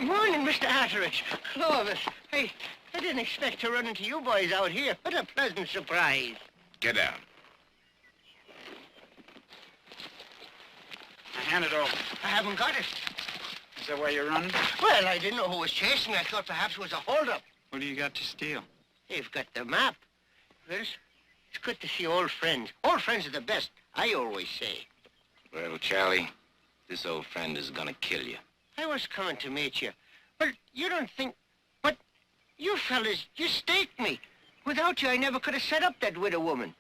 Morning, Mr. Atteridge. Clovis. Hey, I didn't expect to run into you boys out here. What a pleasant surprise. Get down. Hand it over. I haven't got it. Is that why you're running? Well, I didn't know who was chasing me. I thought perhaps it was a holdup. What do you got to steal? You've got the map. Well, it's good to see old friends. Old friends are the best, I always say. Well, Charlie, this old friend is gonna kill you. I was coming to meet you. But you don't think... But you fellas, you staked me. Without you, I never could have set up that widow woman.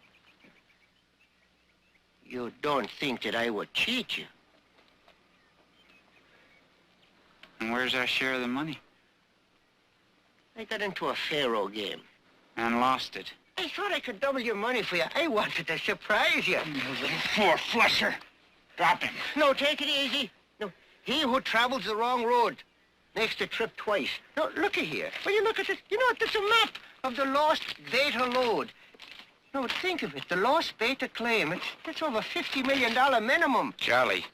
You don't think that I would cheat you? And where's our share of the money? I got into a faro game. And lost it. I thought I could double your money for you. I wanted to surprise you. You little four-flusher. Drop him. No, take it easy. No, he who travels the wrong road makes the trip twice. No, looky here. When you look at this, you know what? There's a map of the lost beta lode. No, think of it. The lost beta claim. It's over $50 million minimum. Charlie,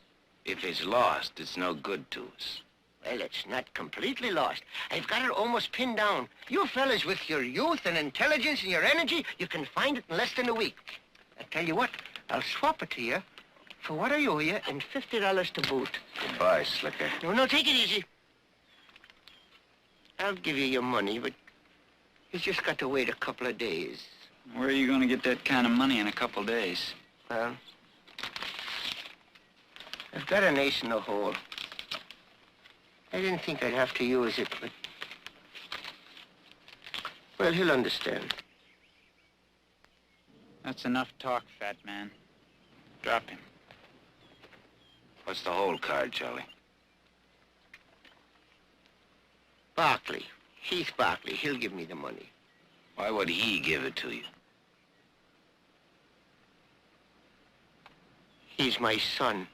if it's lost, it's no good to us. Well, it's not completely lost. I've got it almost pinned down. You fellas, with your youth and intelligence and your energy, you can find it in less than a week. I tell you what, I'll swap it to you for what I owe you and $50 to boot. Goodbye, Slicker. No, take it easy. I'll give you your money, but you just got to wait a couple of days. Where are you going to get that kind of money in a couple days? Well, I've got an ace in the hole. I didn't think I'd have to use it, but... Well, he'll understand. That's enough talk, fat man. Drop him. What's the whole card, Charlie? Barkley. Heath Barkley. He'll give me the money. Why would he give it to you? He's my son.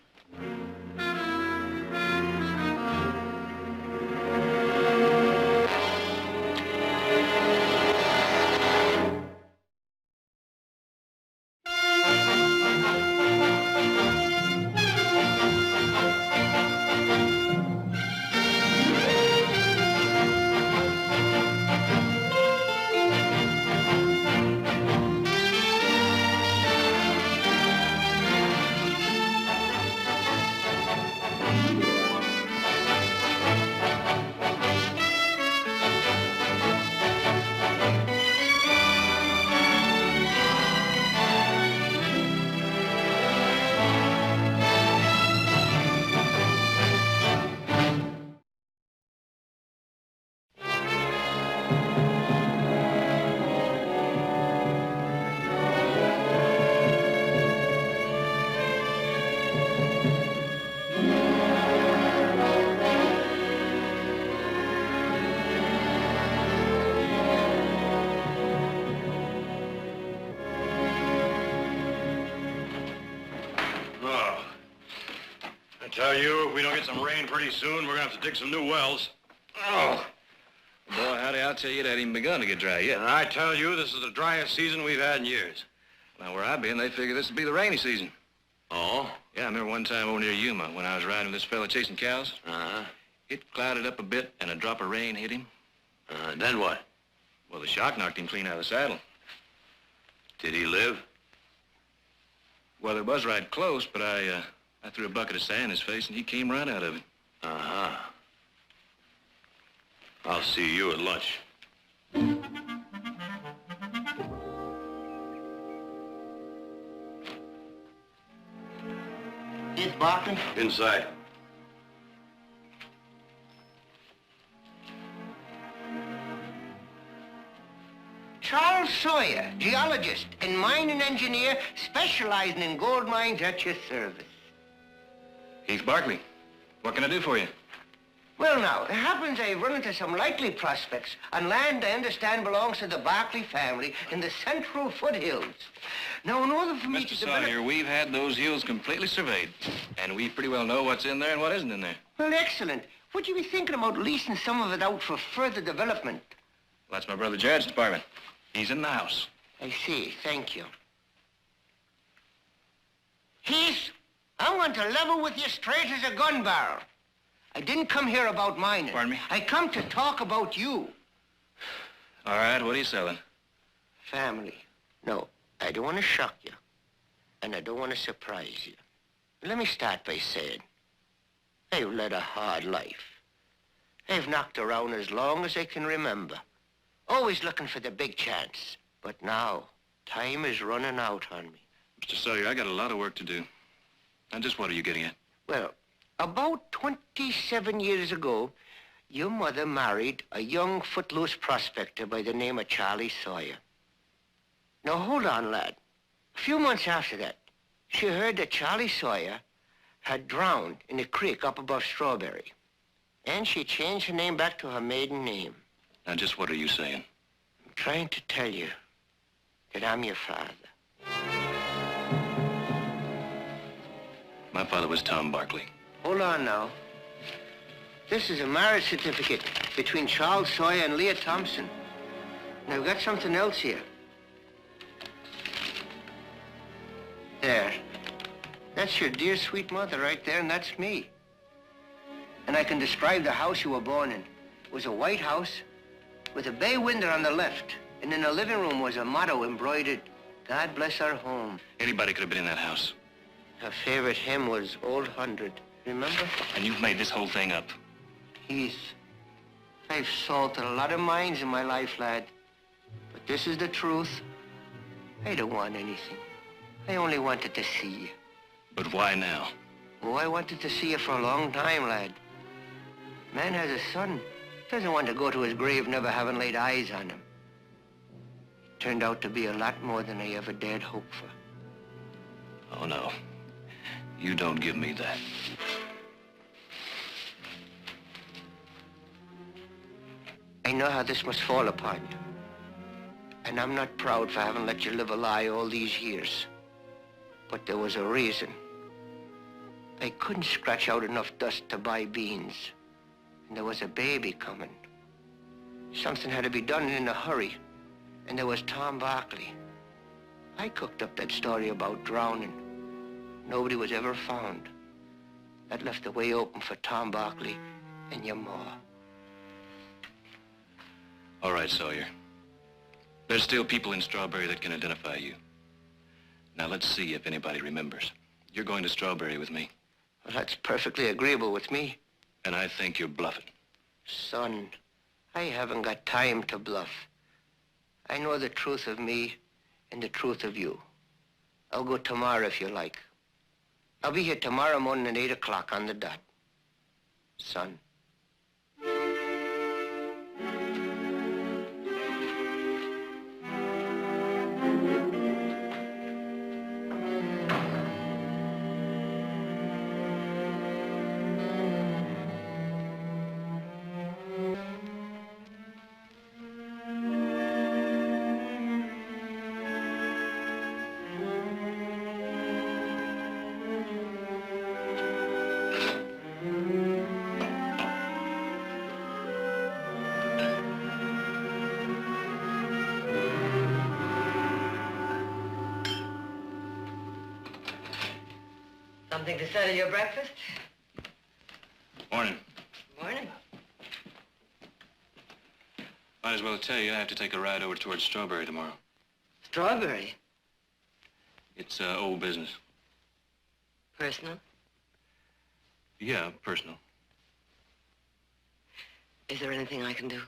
Tell you, if we don't get some rain pretty soon, we're gonna have to dig some new wells. Oh! Boy, howdy, I'll tell you, it hadn't even begun to get dry yet. And I tell you, this is the driest season we've had in years. Now, where I've been, they figure this would be the rainy season. Oh? Yeah, I remember one time over near Yuma when I was riding with this fella chasing cows. Uh-huh. It clouded up a bit, and a drop of rain hit him. Then what? Well, the shock knocked him clean out of the saddle. Did he live? Well, it was right close, but I threw a bucket of sand in his face, and he came right out of it. Uh-huh. I'll see you at lunch. Heath Barkley? Inside. Charles Sawyer, geologist and mining engineer specializing in gold mines at your service. Heath Barkley, what can I do for you? Well, now, it happens I've run into some likely prospects on land I understand belongs to the Barkley family in the central foothills. Now, in order for me Mr. to develop... Sawyer, we've had those hills completely surveyed, and we pretty well know what's in there and what isn't in there. Well, excellent. Would you be thinking about leasing some of it out for further development? Well, that's my brother Jared's department. He's in the house. I see. Thank you. Heath, I want to level with you straight as a gun barrel. I didn't come here about mining. Pardon me? I come to talk about you. All right, what are you selling? Family. No, I don't want to shock you. And I don't want to surprise you. Let me start by saying, I've led a hard life. I've knocked around as long as I can remember. Always looking for the big chance. But now, time is running out on me. Mr. Sawyer, I got a lot of work to do. And just what are you getting at? Well, about 27 years ago, your mother married a young footloose prospector by the name of Charlie Sawyer. Now, hold on, lad. A few months after that, she heard that Charlie Sawyer had drowned in a creek up above Strawberry. And she changed her name back to her maiden name. Now, just what are you saying? I'm trying to tell you that I'm your father. My father was Tom Barkley. Hold on now. This is a marriage certificate between Charles Sawyer and Leah Thompson. And I've got something else here. There. That's your dear, sweet mother right there, and that's me. And I can describe the house you were born in. It was a white house with a bay window on the left. And in the living room was a motto embroidered, God bless our home. Anybody could have been in that house. Her favorite hymn was Old Hundred. Remember? And you've made this whole thing up. Heath, I've salted a lot of mines in my life, lad. But this is the truth. I don't want anything. I only wanted to see you. But why now? Oh, I wanted to see you for a long time, lad. Man has a son. Doesn't want to go to his grave never having laid eyes on him. Turned out to be a lot more than I ever dared hope for. Oh, no. You don't give me that. I know how this must fall upon you. And I'm not proud for having let you live a lie all these years. But there was a reason. I couldn't scratch out enough dust to buy beans. And there was a baby coming. Something had to be done in a hurry. And there was Tom Barkley. I cooked up that story about drowning. Nobody was ever found. That left the way open for Tom Barkley and your ma. All right, Sawyer. There's still people in Strawberry that can identify you. Now, let's see if anybody remembers. You're going to Strawberry with me. Well, that's perfectly agreeable with me. And I think you're bluffing. Son, I haven't got time to bluff. I know the truth of me and the truth of you. I'll go tomorrow if you like. I'll be here tomorrow morning at 8 o'clock on the dot. Son. Something to settle your breakfast? Morning. Morning. Might as well tell you I have to take a ride over towards Strawberry tomorrow. Strawberry? It's old business. Personal? Yeah, personal. Is there anything I can do?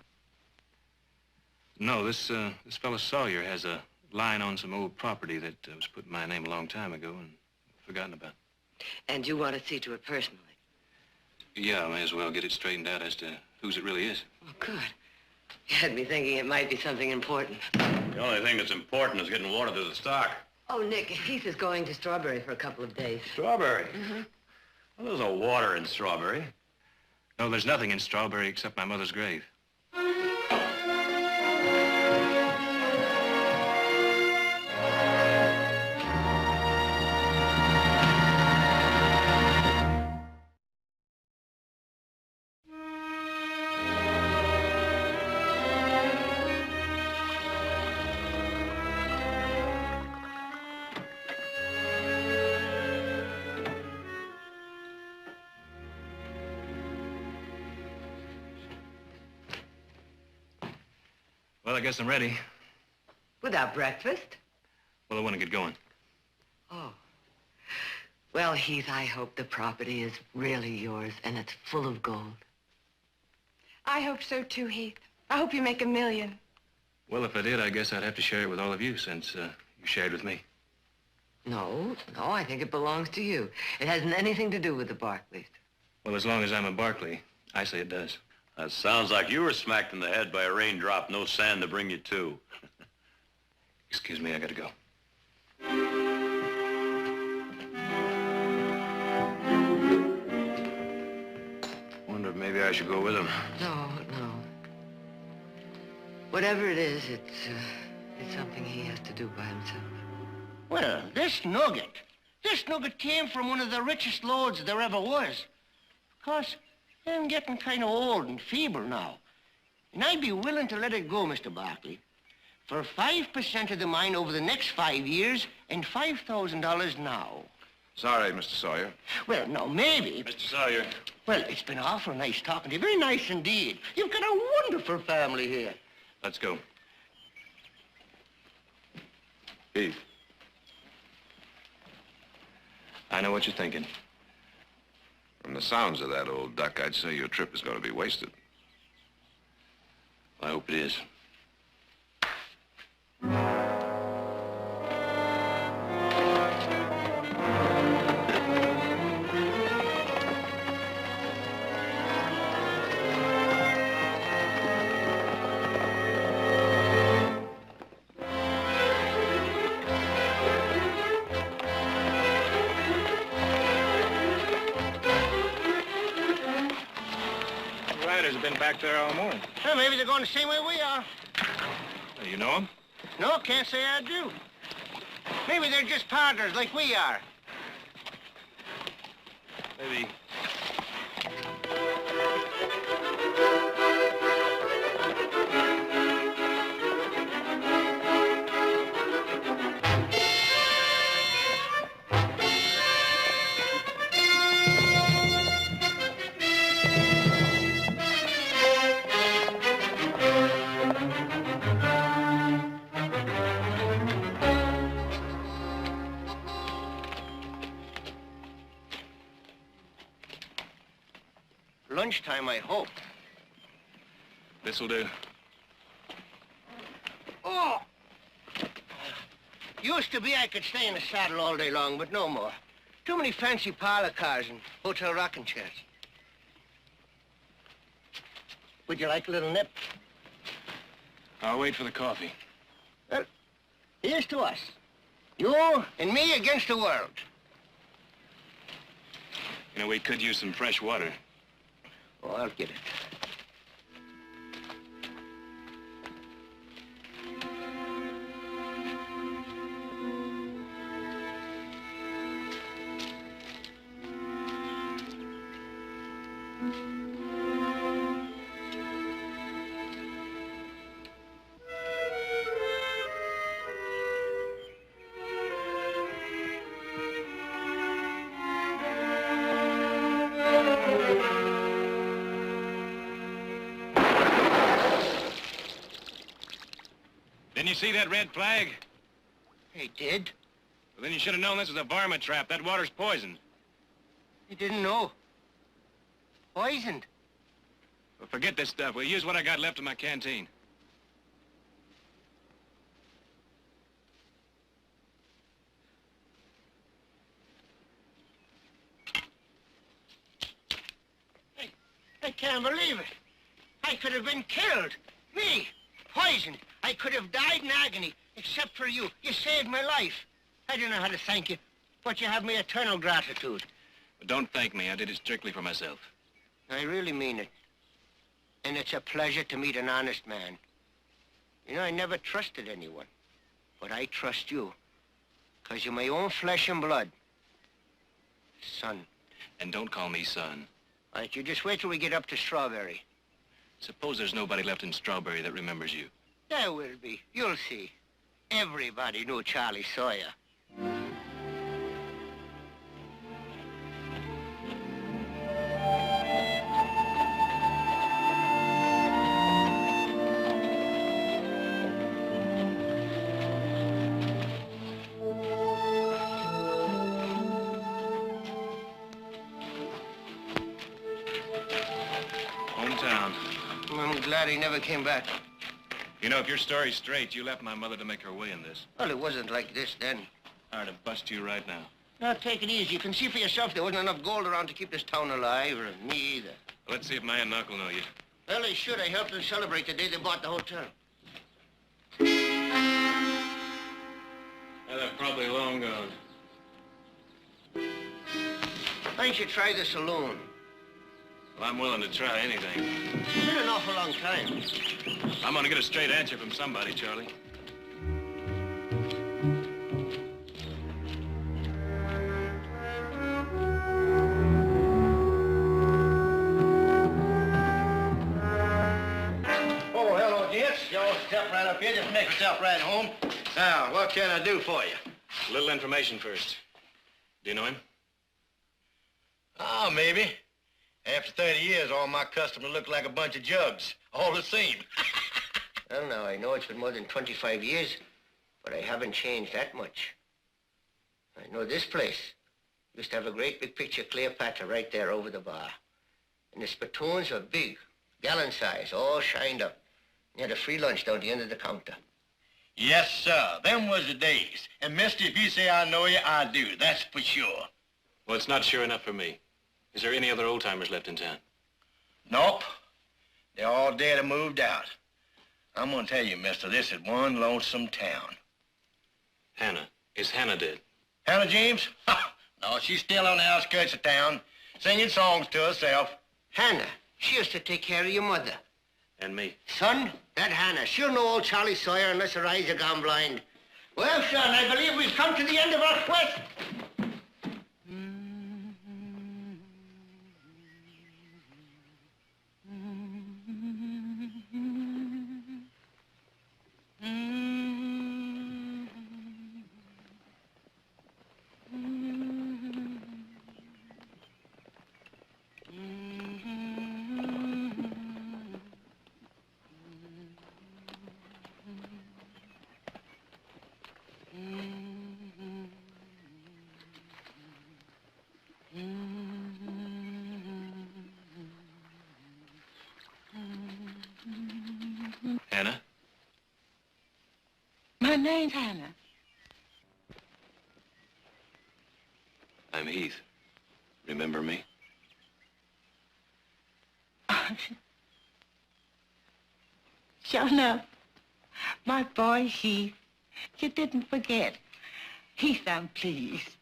No, this fellow Sawyer has a line on some old property that was put in my name a long time ago and forgotten about. And you want to see to it personally? Yeah, I may as well get it straightened out as to whose it really is. Oh, good. You had me thinking it might be something important. The only thing that's important is getting water to the stock. Oh, Nick, Heath is going to Strawberry for a couple of days. Strawberry? Mm-hmm. Well, there's no water in Strawberry. No, there's nothing in Strawberry except my mother's grave. Well, I guess I'm ready. Without breakfast? Well, I want to get going. Oh. Well, Heath, I hope the property is really yours and it's full of gold. I hope so too, Heath. I hope you make $1 million. Well, if I did, I guess I'd have to share it with all of you since you shared with me. No, I think it belongs to you. It hasn't anything to do with the Barkleys. Well, as long as I'm a Barkley, I say it does. That sounds like you were smacked in the head by a raindrop, no sand to bring you to. Excuse me, I gotta go. Wonder if maybe I should go with him. No. Whatever it is, it's something he has to do by himself. Well, this nugget came from one of the richest lords there ever was. Of course, I'm getting kind of old and feeble now. And I'd be willing to let it go, Mr. Barkley, for 5% of the mine over the next 5 years and $5,000 now. Sorry, Mr. Sawyer. Well, no, maybe. Mr. Sawyer. Well, it's been awful nice talking to you. Very nice indeed. You've got a wonderful family here. Let's go. Heath. I know what you're thinking. From the sounds of that, old duck, I'd say your trip is going to be wasted. I hope it is. Been back there all morning. Well, maybe they're going the same way we are. You know him? No, can't say I do. Maybe they're just partners like we are. Maybe. Lunchtime, I hope. This'll do. Oh! Used to be I could stay in the saddle all day long, but no more. Too many fancy parlor cars and hotel rocking chairs. Would you like a little nip? I'll wait for the coffee. Well, here's to us. You and me against the world. You know, we could use some fresh water. Oh, I'll get it. Didn't you see that red flag? He did? Well, then you should have known this was a varmint trap. That water's poisoned. He didn't know. Poisoned. Well, forget this stuff. We'll use what I got left in my canteen. I can't believe it. I could have been killed. Me, poisoned. I could have died in agony, except for you. You saved my life. I don't know how to thank you, but you have my eternal gratitude. But don't thank me. I did it strictly for myself. I really mean it. And it's a pleasure to meet an honest man. You know, I never trusted anyone. But I trust you. Because you're my own flesh and blood. Son. And don't call me son. All right, you just wait till we get up to Strawberry. Suppose there's nobody left in Strawberry that remembers you. There will be. You'll see. Everybody knew Charlie Sawyer. town. I'm glad he never came back. You know, if your story's straight, you left my mother to make her way in this. Well, it wasn't like this then. I'd have bust you right now. Now, take it easy. You can see for yourself there wasn't enough gold around to keep this town alive, or me either. Let's see if my aunt and uncle know you. Well, they should. I helped them celebrate the day they bought the hotel. Well, they're probably long gone. Why don't you try the saloon? Well, I'm willing to try anything. It's been an awful long time. I'm gonna get a straight answer from somebody, Charlie. Oh, hello, gents. Y'all step right up here. Just make yourself right home. Now, what can I do for you? A little information first. Do you know him? Oh, maybe. After 30 years, all my customers look like a bunch of jugs. All the same. Well, now, I know it's been more than 25 years, but I haven't changed that much. I know this place used to have a great big picture of Cleopatra right there over the bar. And the spittoons were big, gallon size, all shined up. You had a free lunch down the end of the counter. Yes, sir. Them was the days. And, mister, if you say I know you, I do. That's for sure. Well, it's not sure enough for me. Is there any other old-timers left in town? Nope. They're all dead or moved out. I'm gonna tell you, mister, this is one lonesome town. Hannah. Is Hannah dead? Hannah James? Ha! No, she's still on the outskirts of town, singing songs to herself. Hannah, she used to take care of your mother. And me. Son, that Hannah, she'll know old Charlie Sawyer unless her eyes are gone blind. Well, son, I believe we've come to the end of our quest. Hannah? My name's Hannah. I'm Heath. Remember me? Sure enough. My boy, Heath. You didn't forget. Heath, I'm pleased.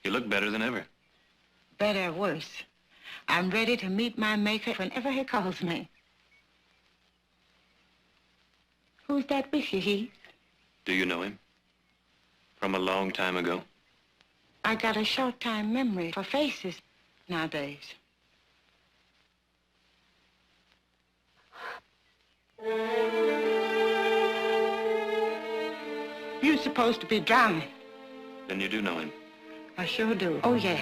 You look better than ever. Better or worse. I'm ready to meet my maker whenever he calls me. Who's that with you, Heath? Do you know him? From a long time ago? I got a short-time memory for faces nowadays. You're supposed to be drowning. Then you do know him. I sure do. Oh, yes.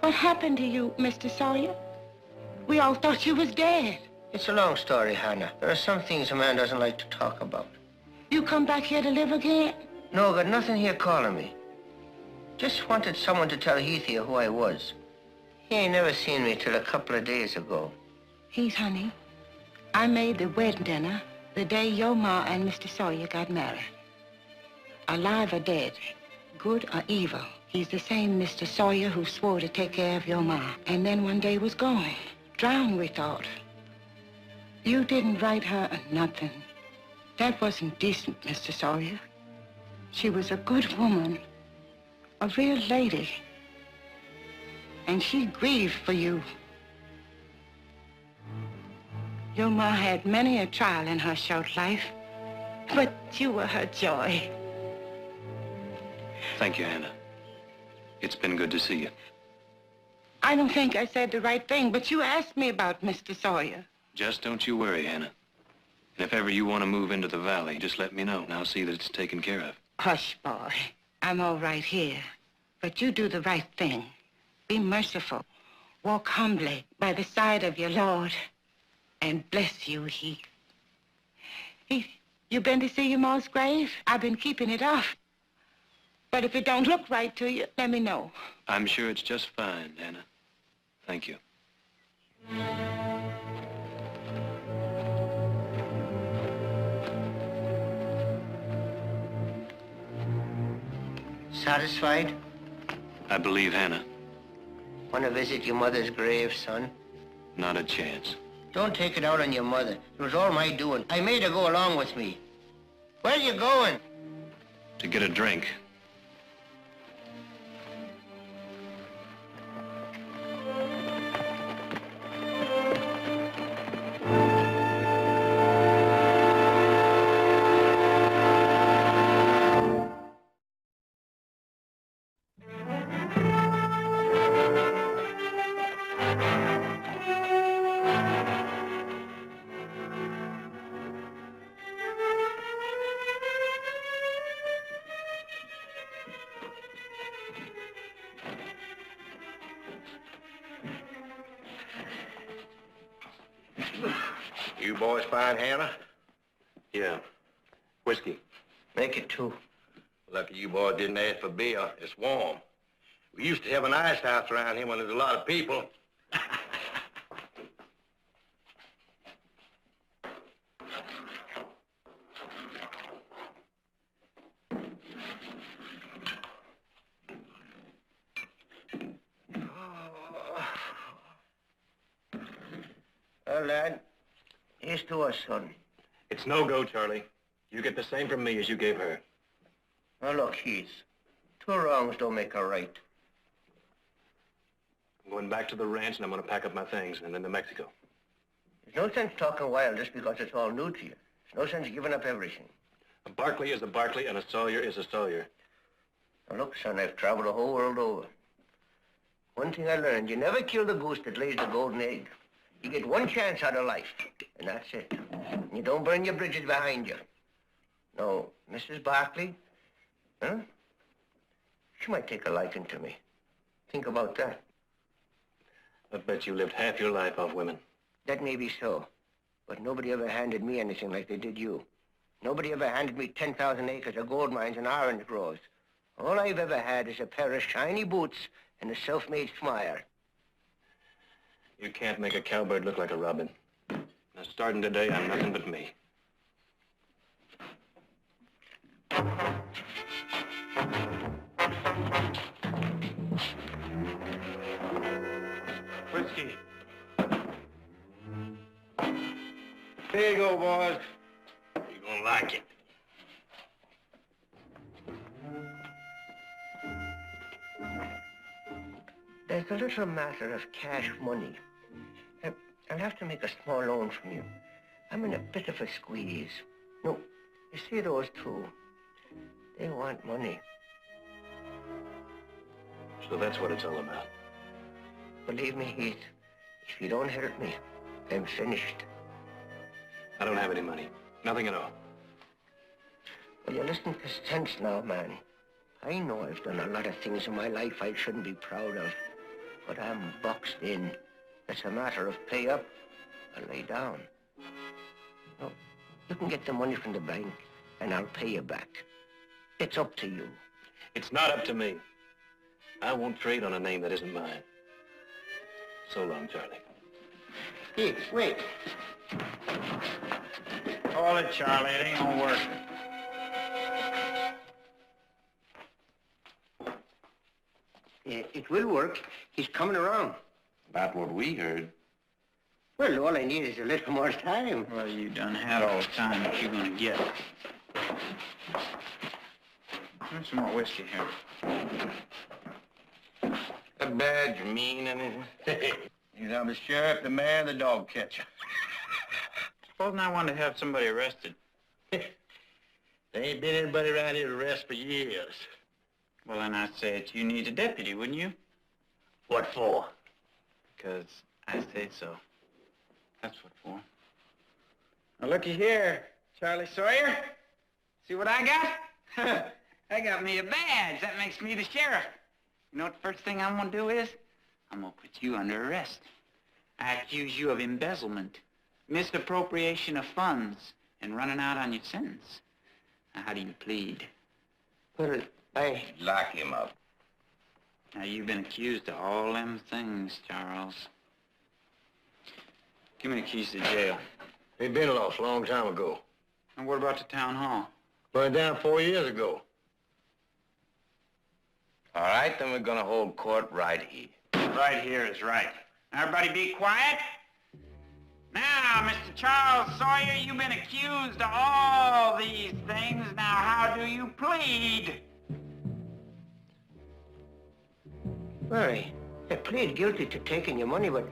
What happened to you, Mr. Sawyer? We all thought you was dead. It's a long story, Hannah. There are some things a man doesn't like to talk about. You come back here to live again? No, got nothing here calling me. Just wanted someone to tell Heath here who I was. He ain't never seen me till a couple of days ago. Heath, honey, I made the wedding dinner the day your ma and Mr. Sawyer got married. Alive or dead, good or evil, he's the same Mr. Sawyer who swore to take care of your ma, and then one day was gone. Drowned, we thought. You didn't write her nothing. That wasn't decent, Mr. Sawyer. She was a good woman, a real lady. And she grieved for you. Your ma had many a trial in her short life, but you were her joy. Thank you, Hannah. It's been good to see you. I don't think I said the right thing, but you asked me about Mr. Sawyer. Just don't you worry, Hannah. And if ever you want to move into the valley, just let me know, and I'll see that it's taken care of. Hush, boy. I'm all right here. But you do the right thing. Be merciful. Walk humbly by the side of your Lord. And bless you, Heath. Heath, you been to see your ma's grave? I've been keeping it off. But if it don't look right to you, let me know. I'm sure it's just fine, Hannah. Thank you. Satisfied? I believe Hannah. Want to visit your mother's grave, son? Not a chance. Don't take it out on your mother. It was all my doing. I made her go along with me. Where are you going? To get a drink. You boys find Hannah? Yeah. Whiskey. Make it 2. Lucky you boys didn't ask for beer. It's warm. We used to have an ice house around here when there was a lot of people. Well, lad, here's to us, son. It's no go, Charlie. You get the same from me as you gave her. Now, look, Heath. 2 wrongs don't make a right. I'm going back to the ranch, and I'm going to pack up my things and then to Mexico. There's no sense talking wild just because it's all new to you. There's no sense giving up everything. A Barkley is a Barkley, and a Sawyer is a Sawyer. Now, look, son, I've traveled the whole world over. One thing I learned, you never kill the goose that lays the golden egg. You get one chance out of life, and that's it. And you don't burn your bridges behind you. No, Mrs. Barkley, huh? She might take a liking to me. Think about that. I bet you lived half your life off women. That may be so, but nobody ever handed me anything like they did you. Nobody ever handed me 10,000 acres of gold mines and orange groves. All I've ever had is a pair of shiny boots and a self-made smile. You can't make a cowbird look like a robin. Now, starting today, I'm nothing but me. Whiskey. Here you go, boys. You're gonna like it. There's a little matter of cash money. I'll have to make a small loan from you. I'm in a bit of a squeeze. No, you see those 2? They want money. So that's what it's all about. Believe me, Heath, if you don't help me, I'm finished. I don't have any money. Nothing at all. Well, you listen to sense now, man. I know I've done a lot of things in my life I shouldn't be proud of, but I'm boxed in. It's a matter of pay up or lay down. No, you can get the money from the bank, and I'll pay you back. It's up to you. It's not up to me. I won't trade on a name that isn't mine. So long, Charlie. Heath, wait. Call it, Charlie. It ain't gonna work. It will work. He's coming around. About what we heard. Well, all I need is a little more time. Well, you done had all the time that you're gonna get. There's some more whiskey here. A badge mean anything? I'm the sheriff, the mayor, the dog catcher. Supposing I wanted to have somebody arrested. There ain't been anybody around here to arrest for years. Well, then I'd say that you need a deputy, wouldn't you? What for? Because I say so. That's what for. Now, looky here, Charlie Sawyer. See what I got? I got me a badge. That makes me the sheriff. You know what the first thing I'm going to do is? I'm going to put you under arrest. I accuse you of embezzlement, misappropriation of funds, and running out on your sentence. Now, how do you plead? Well, Lock him up. Now, you've been accused of all them things, Charles. Give me the keys to jail. They've been lost a long time ago. And what about the town hall? Burned down 4 years ago. All right, then we're gonna hold court right here. Right here is right. Everybody be quiet. Now, Mr. Charles Sawyer, you've been accused of all these things. Now, how do you plead? Well, I plead guilty to taking your money, but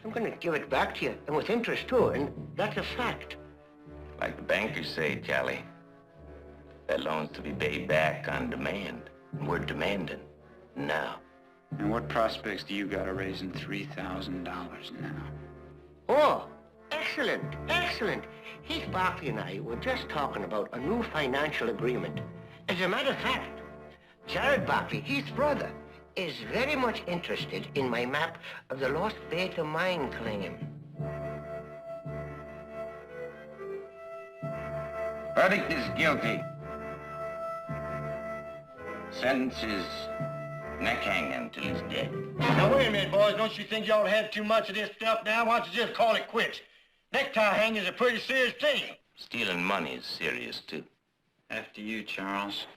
I'm going to give it back to you, and with interest, too, and that's a fact. Like the bankers say, Charlie, that loan's to be paid back on demand. And we're demanding now. And what prospects do you got of raising $3,000 now? Oh, excellent, excellent. Heath Barkley and I were just talking about a new financial agreement. As a matter of fact, Jared Barkley, Heath's brother, is very much interested in my map of the Lost Beta mine claim. Verdict is guilty. Sentence is neck hanging till he's dead. Now, wait a minute, boys. Don't you think y'all had too much of this stuff now? Why don't you just call it quits? Necktie hanging is a pretty serious thing. Stealing money is serious, too. After you, Charles.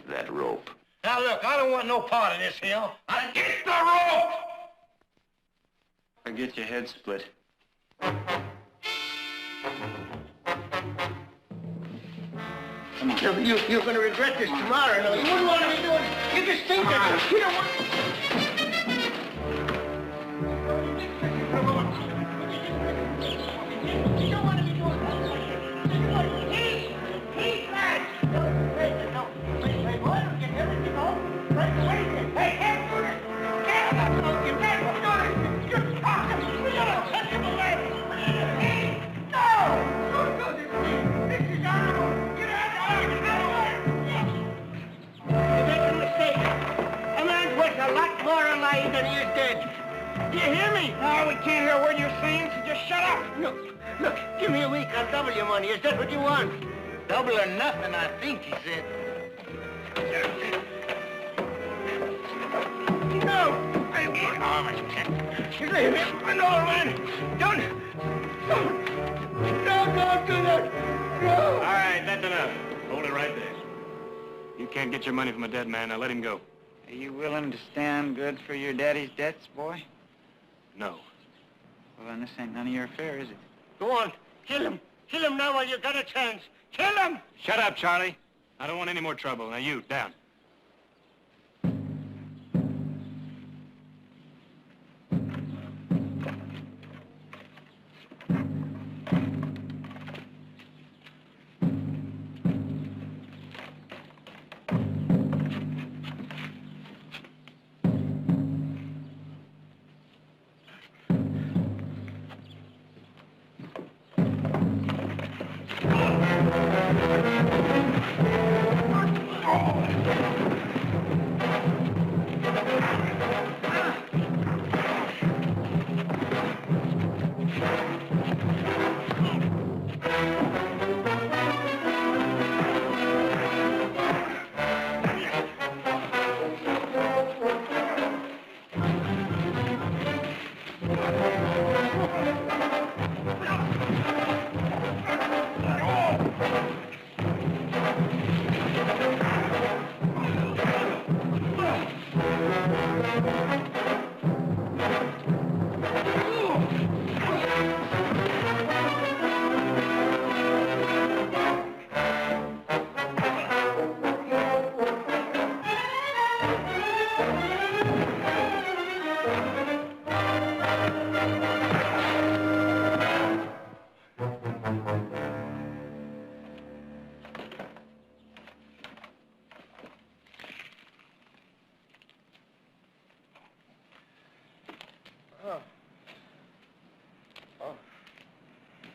That rope. Now, look, I don't want no part of this here. I get the rope! Or get your head split. Come on. You're going to regret this tomorrow. No, you wouldn't want to be doing it. You just think that you don't want... You don't want to be doing that. Heath, lad! Wait, boy, don't get everything home. Wait, hey, get him! You're talking! We gotta touch him away! No! Don't do this to me! This is honorable! Get out of here! You're making a mistake. A man's worth a lot more alive than he is dead. Do you hear me? No, we can't hear a word you're saying, so just shut up. Look, give me a week. I'll double your money. Is that what you want? Double or nothing, I think, he said. No! You leave me. No, man. Don't do that. No. All right, that's enough. Hold it right there. You can't get your money from a dead man. Now let him go. Are you willing to stand good for your daddy's debts, boy? No. Well, then this ain't none of your affair, is it? Go on. Kill him. Kill him now while you got a chance. Kill him! Shut up, Charlie. I don't want any more trouble. Now you, down.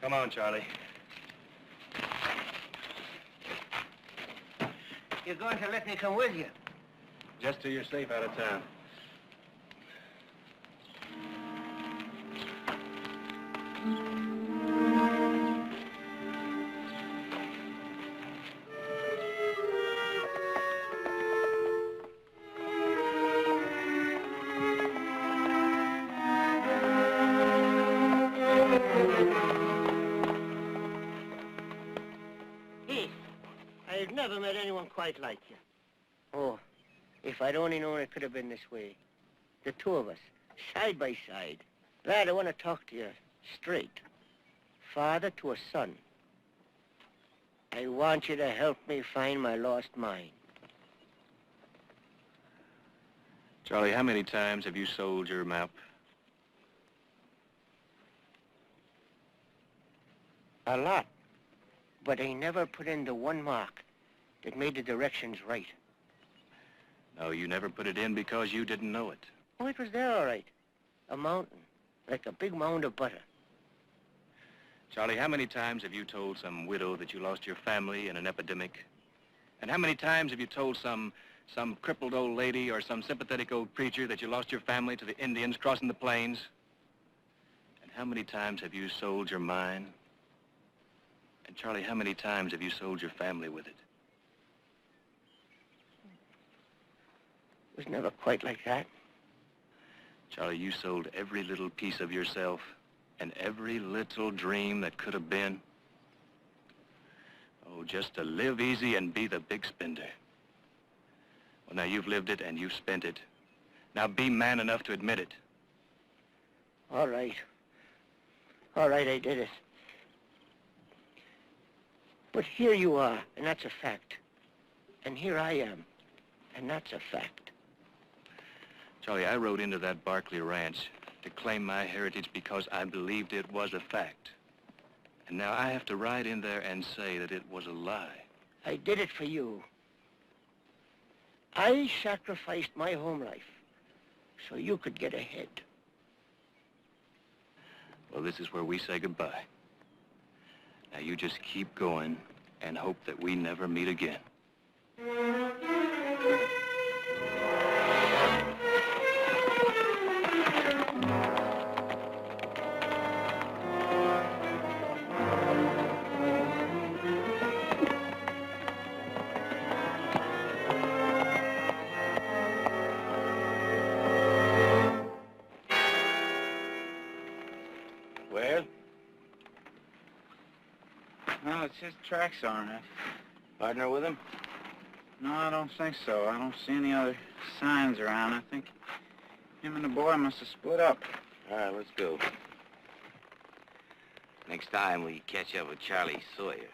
Come on, Charlie. You're going to let me come with you? Just till you're safe out of town. Heath, I've never met anyone quite like you. Oh, if I'd only known it could have been this way. The two of us, side by side. Lad, I want to talk to you straight. Father to a son. I want you to help me find my lost mine. Charlie, how many times have you sold your map? A lot. But I never put in the one mark that made the directions right. No, you never put it in because you didn't know it. Oh, it was there all right. A mountain, like a big mound of butter. Charlie, how many times have you told some widow that you lost your family in an epidemic? And how many times have you told some crippled old lady or some sympathetic old preacher that you lost your family to the Indians crossing the plains? And how many times have you sold your mine? And Charlie, how many times have you sold your family with it? It was never quite like that. Charlie, you sold every little piece of yourself and every little dream that could have been. Oh, just to live easy and be the big spender. Well, now you've lived it and you've spent it. Now be man enough to admit it. All right. All right, I did it. But here you are, and that's a fact. And here I am, and that's a fact. Charlie, I rode into that Barkley ranch to claim my heritage because I believed it was a fact. And now I have to ride in there and say that it was a lie. I did it for you. I sacrificed my home life so you could get ahead. Well, this is where we say goodbye. Now you just keep going and hope that we never meet again. Well? No, it's his tracks, aren't it? Partner with him? No, I don't think so. I don't see any other signs around. I think him and the boy must have split up. All right, let's go. Next time we catch up with Charlie Sawyer,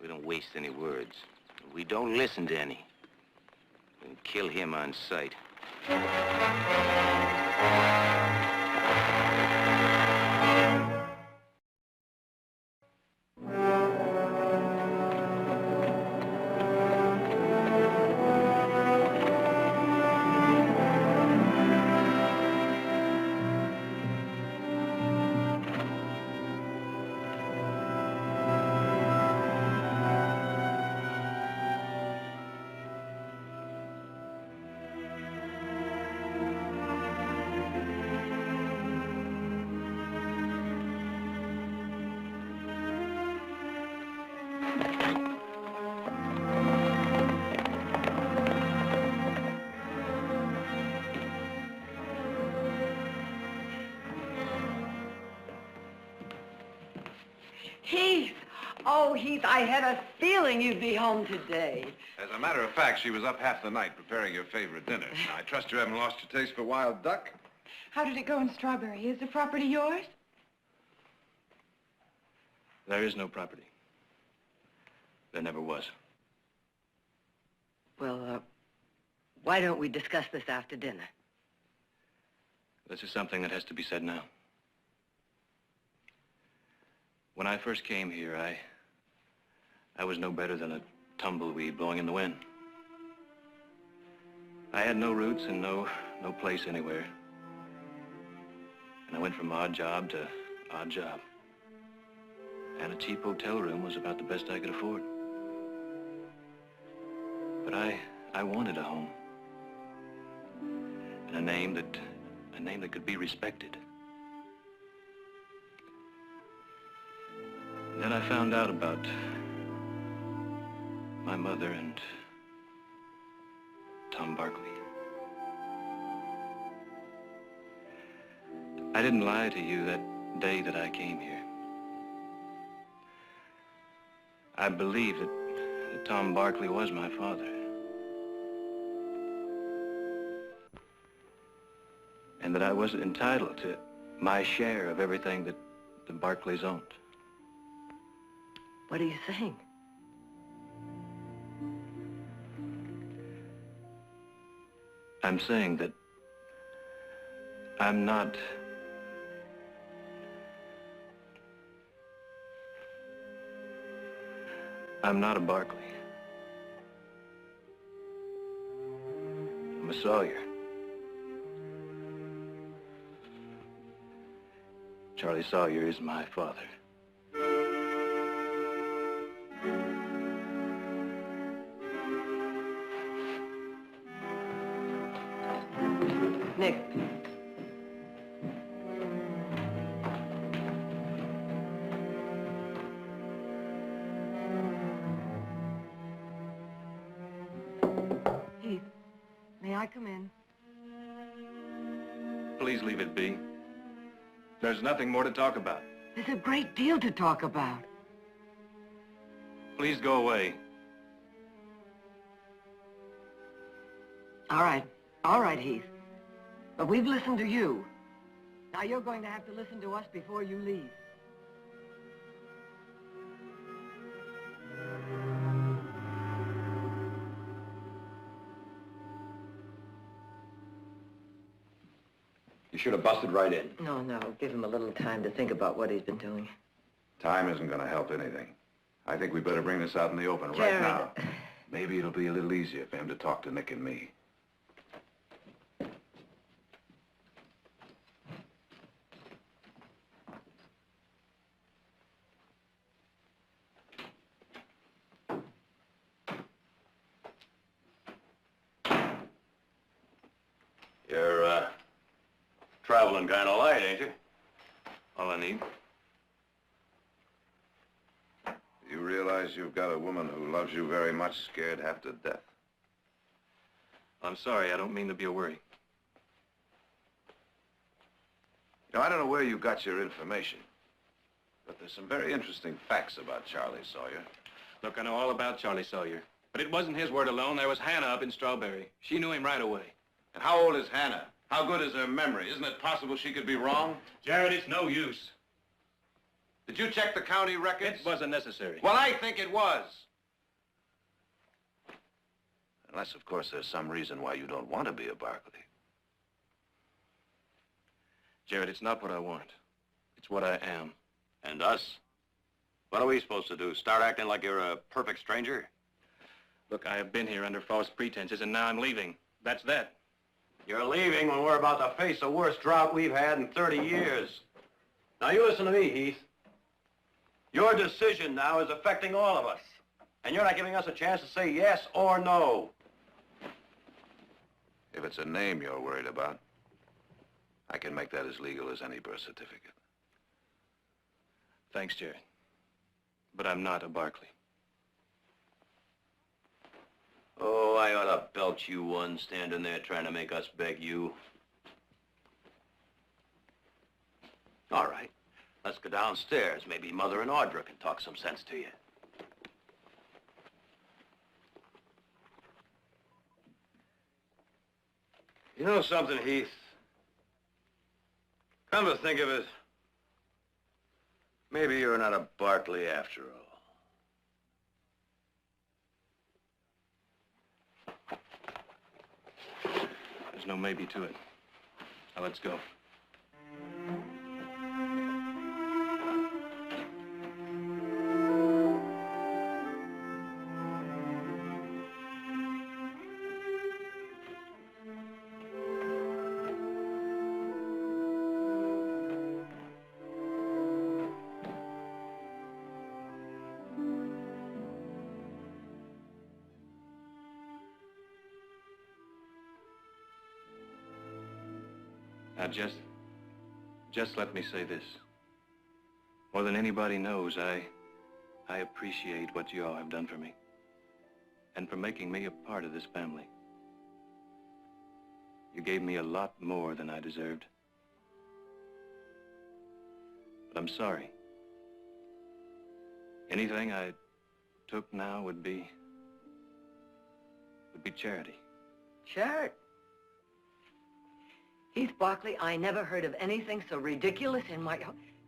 we don't waste any words. We don't listen to any. We kill him on sight. Heath! Oh, Heath, I had a feeling you'd be home today. As a matter of fact, she was up half the night preparing your favorite dinner. I trust you haven't lost your taste for wild duck? How did it go in Strawberry? Is the property yours? There is no property. There never was. Well, why don't we discuss this after dinner? This is something that has to be said now. When I first came here, I was no better than a tumbleweed blowing in the wind. I had no roots and no place anywhere. And I went from odd job to odd job. And a cheap hotel room was about the best I could afford. But I wanted a home. And a name that could be respected. And then I found out about my mother and Tom Barkley. I didn't lie to you that day that I came here. I believed that that Tom Barkley was my father. And that I was entitled to my share of everything that the Barkleys owned. What are you saying? I'm saying that I'm not... I'm not a Barkley. I'm a Sawyer. Charlie Sawyer is my father. Nick. Heath, may I come in? Please leave it be. There's nothing more to talk about. There's a great deal to talk about. Please go away. All right, Heath. But we've listened to you. Now you're going to have to listen to us before you leave. You should have busted right in. No, give him a little time to think about what he's been doing. Time isn't going to help anything. I think we better bring this out in the open right Jared. now. Maybe it'll be a little easier for him to talk to Nick and me. You're, traveling kind of light, ain't you? All I need. You realize you've got a woman who loves you very much scared half to death? I'm sorry, I don't mean to be a worry. You know, I don't know where you got your information, but there's some very interesting facts about Charlie Sawyer. Look, I know all about Charlie Sawyer. But it wasn't his word alone. There was Hannah up in Strawberry. She knew him right away. And how old is Hannah? How good is her memory? Isn't it possible she could be wrong? Jared, it's no use. Did you check the county records? It wasn't necessary. Well, I think it was. Unless, of course, there's some reason why you don't want to be a Barkley. Jared, it's not what I want. It's what I am. And us? What are we supposed to do? Start acting like you're a perfect stranger? Look, I have been here under false pretenses, and now I'm leaving. That's that. You're leaving when we're about to face the worst drought we've had in 30 years. Now, you listen to me, Heath. Your decision now is affecting all of us. And you're not giving us a chance to say yes or no. If it's a name you're worried about, I can make that as legal as any birth certificate. Thanks, Jared. But I'm not a Barkley. Oh, I ought to belt you one standing there trying to make us beg you. All right. Let's go downstairs. Maybe Mother and Audra can talk some sense to you. You know something, Heath? Come to think of it, maybe you're not a Barkley after all. There's no maybe to it. Now, let's go. Now, just let me say this. More than anybody knows, I appreciate what you all have done for me. And for making me a part of this family. You gave me a lot more than I deserved. But I'm sorry. Anything I took now would be would be charity. Charity? Heath Barkley, I never heard of anything so ridiculous in my...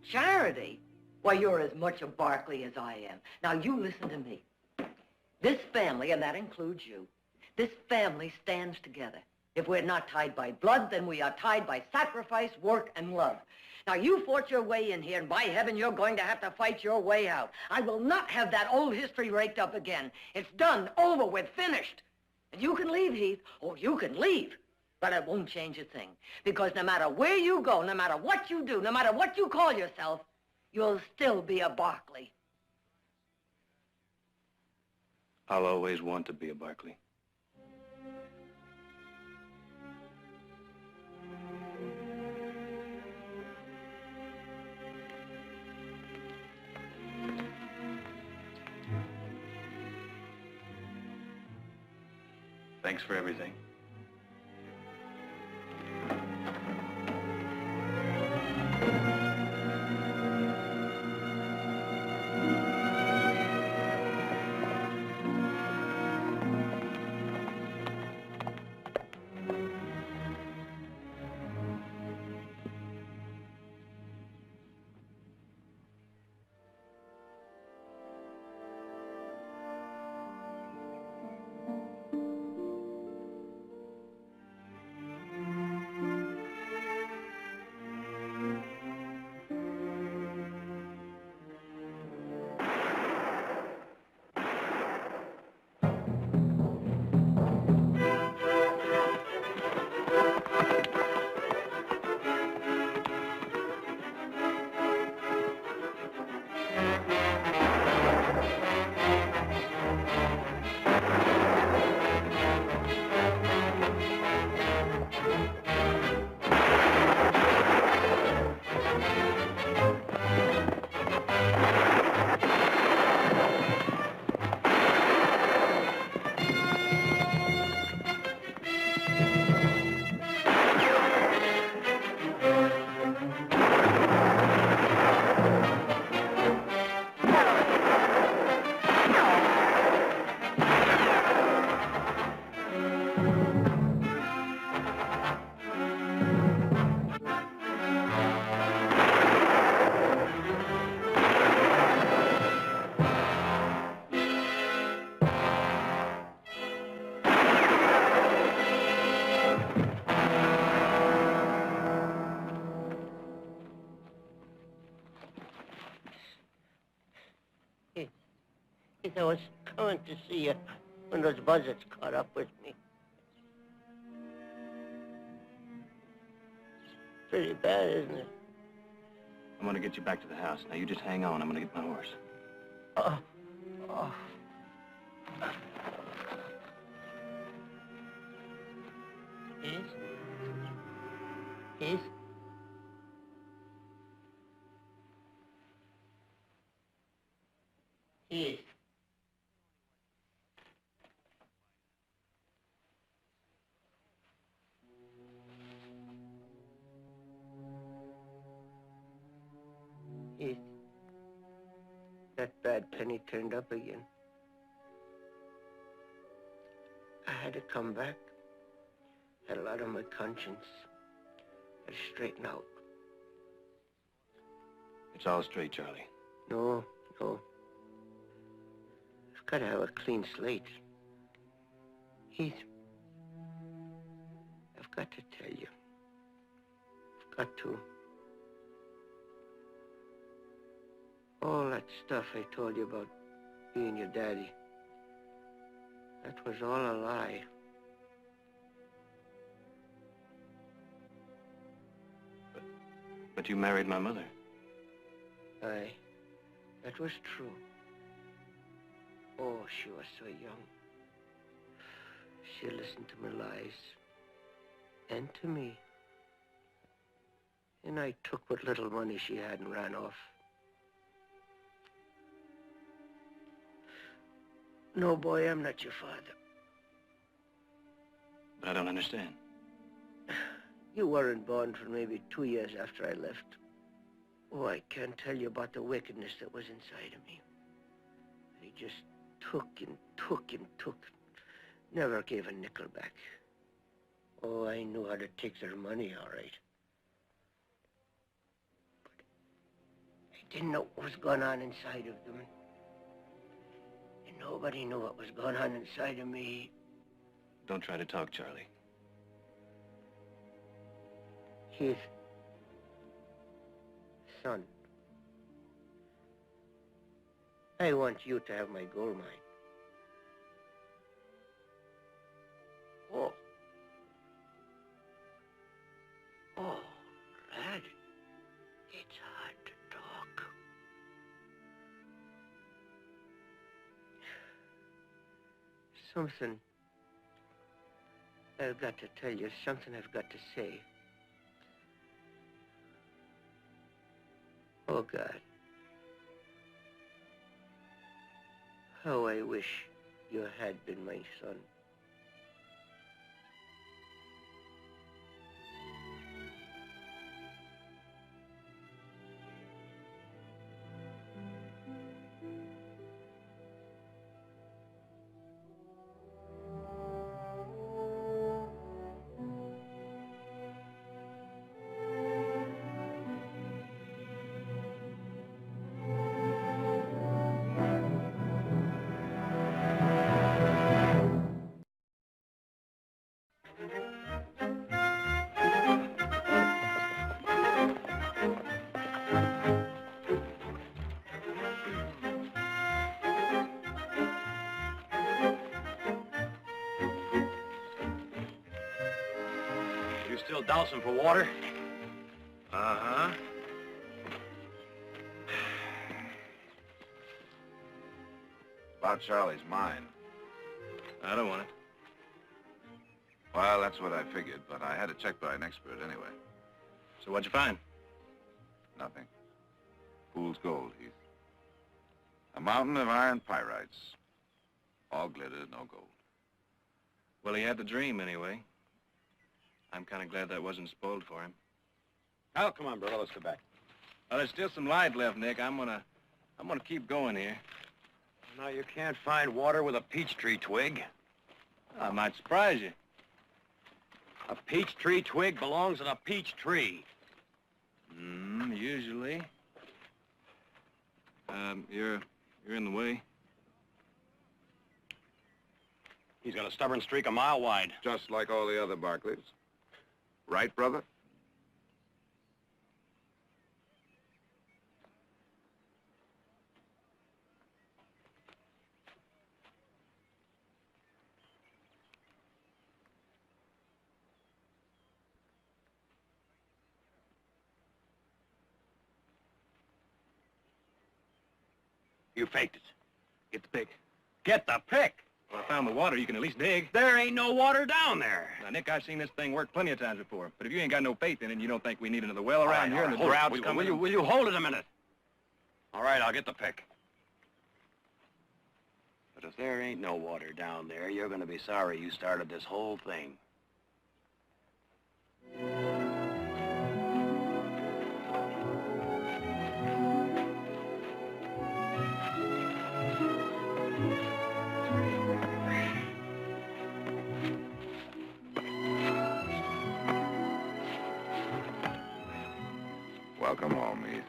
Charity? Why, you're as much a Barkley as I am. Now, you listen to me. This family, and that includes you, this family stands together. If we're not tied by blood, then we are tied by sacrifice, work, and love. Now, you fought your way in here, and by heaven, you're going to have to fight your way out. I will not have that old history raked up again. It's done, over with, finished. And you can leave, Heath. Oh, you can leave. But it won't change a thing. Because no matter where you go, no matter what you do, no matter what you call yourself, you'll still be a Barkley. I'll always want to be a Barkley. Thanks for everything. I was coming to see you when those buzzards caught up with me. Pretty bad, isn't it? I'm gonna get you back to the house. Now you just hang on. I'm gonna get my horse. Oh. Heath? Heath? Heath, that bad penny turned up again. I had to come back. Had a lot on my conscience. Had to straighten out. It's all straight, Charlie. No. I've got to have a clean slate. Heath, I've got to tell you. I've got to. All that stuff I told you about being your daddy, that was all a lie. But you married my mother. Aye, that was true. Oh, she was so young. She listened to my lies. And to me. And I took what little money she had and ran off. No, boy, I'm not your father. But I don't understand. You weren't born for maybe 2 years after I left. Oh, I can't tell you about the wickedness that was inside of me. I just took and took and took. Never gave a nickel back. Oh, I knew how to take their money, all right. But I didn't know what was going on inside of them. And nobody knew what was going on inside of me. Don't try to talk, Charlie. Heath. Son. I want you to have my gold mine. Oh. Oh, lad. It's hard to talk. Something I've got to tell you, something I've got to say. Oh, God. How I wish you had been my son. You still dousing for water? Uh-huh. About Charlie's mine. I don't want it. Well, that's what I figured, but I had it checked by an expert anyway. So what'd you find? Nothing. Fool's gold, Heath. A mountain of iron pyrites. All glitter, no gold. Well, he had the dream anyway. I'm kind of glad that wasn't spoiled for him. Oh, come on, brother, let's go back. Well, there's still some light left, Nick. I'm gonna keep going here. Now, you can't find water with a peach tree twig. I might surprise you. A peach tree twig belongs in a peach tree. Usually. You're in the way. He's got a stubborn streak a mile wide. Just like all the other Barkleys. Right, brother? You faked it. Get the pick. Get the pick. Well, I found the water. You can at least dig. There ain't no water down there. Now, Nick, I've seen this thing work plenty of times before. But if you ain't got no faith in it and you don't think we need another well around here and the drought's coming... Will you hold it a minute? All right, I'll get the pick. But if there ain't no water down there, you're gonna be sorry you started this whole thing. Welcome home, Heath.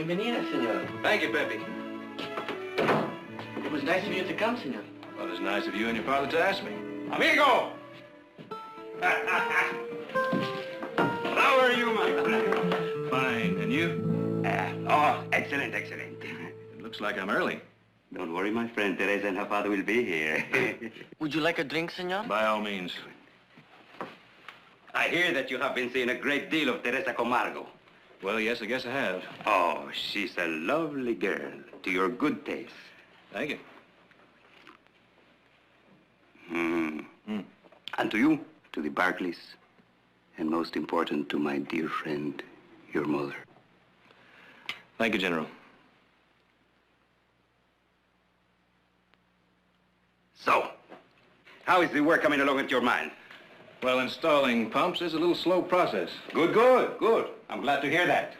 Bienvenida, senor. Thank you, Pepe. It was nice of you to come, senor. Well, it's nice of you and your father to ask me. Amigo! How are you, my friend? Fine. And you? Excellent, excellent. It looks like I'm early. Don't worry, my friend. Teresa and her father will be here. Would you like a drink, senor? By all means. I hear that you have been seeing a great deal of Teresa Camargo. Well, yes, I guess I have. Oh, she's a lovely girl, to your good taste. Thank you. And to you, to the Barkleys, and most important, to my dear friend, your mother. Thank you, General. So, how is the work coming along at your mine? Well, installing pumps is a little slow process. Good, good, good. I'm glad to hear that.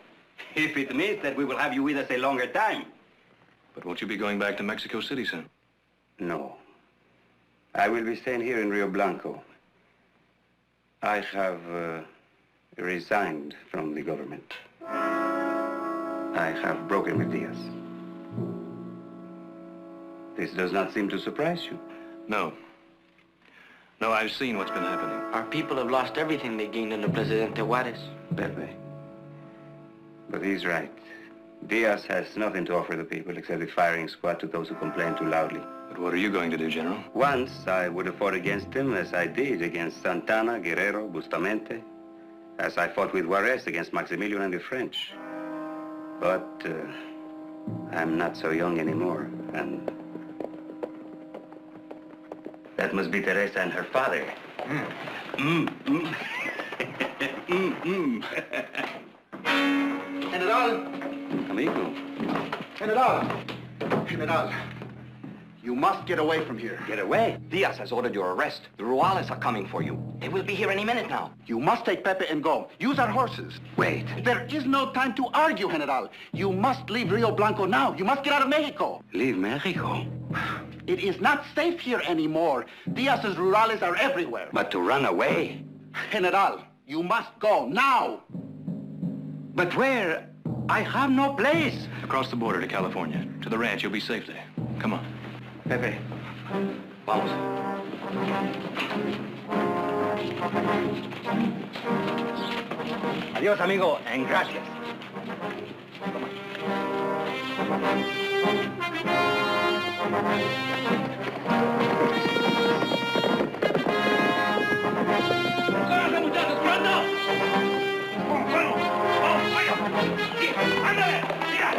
If it means that we will have you with us a longer time. But won't you be going back to Mexico City soon? No. I will be staying here in Rio Blanco. I have resigned from the government. I have broken with Diaz. This does not seem to surprise you. No. No, I've seen what's been happening. Our people have lost everything they gained under Presidente Juarez. Pepe. But he's right. Diaz has nothing to offer the people except a firing squad to those who complain too loudly. But what are you going to do, General? Once, I would have fought against him as I did against Santana, Guerrero, Bustamante, as I fought with Juarez against Maximilian and the French. But I'm not so young anymore, and that must be Teresa and her father. General! Amigo. General, you must get away from here. Get away? Diaz has ordered your arrest. The Ruales are coming for you. They will be here any minute now. You must take Pepe and go. Use our horses. Wait. There is no time to argue, General. You must leave Rio Blanco now. You must get out of Mexico. Leave Mexico? It is not safe here anymore. Diaz's Rurales are everywhere. But to run away? General, you must go now. But where? I have no place. Across the border to California. To the ranch. You'll be safe there. Come on. Pepe, vamos. Adiós, amigo, and gracias. ¡Córranse, muchachos, pronto! ¡Vamos, vamos! ¡Vamos, vaya! ¡Ándale! ¡Mira!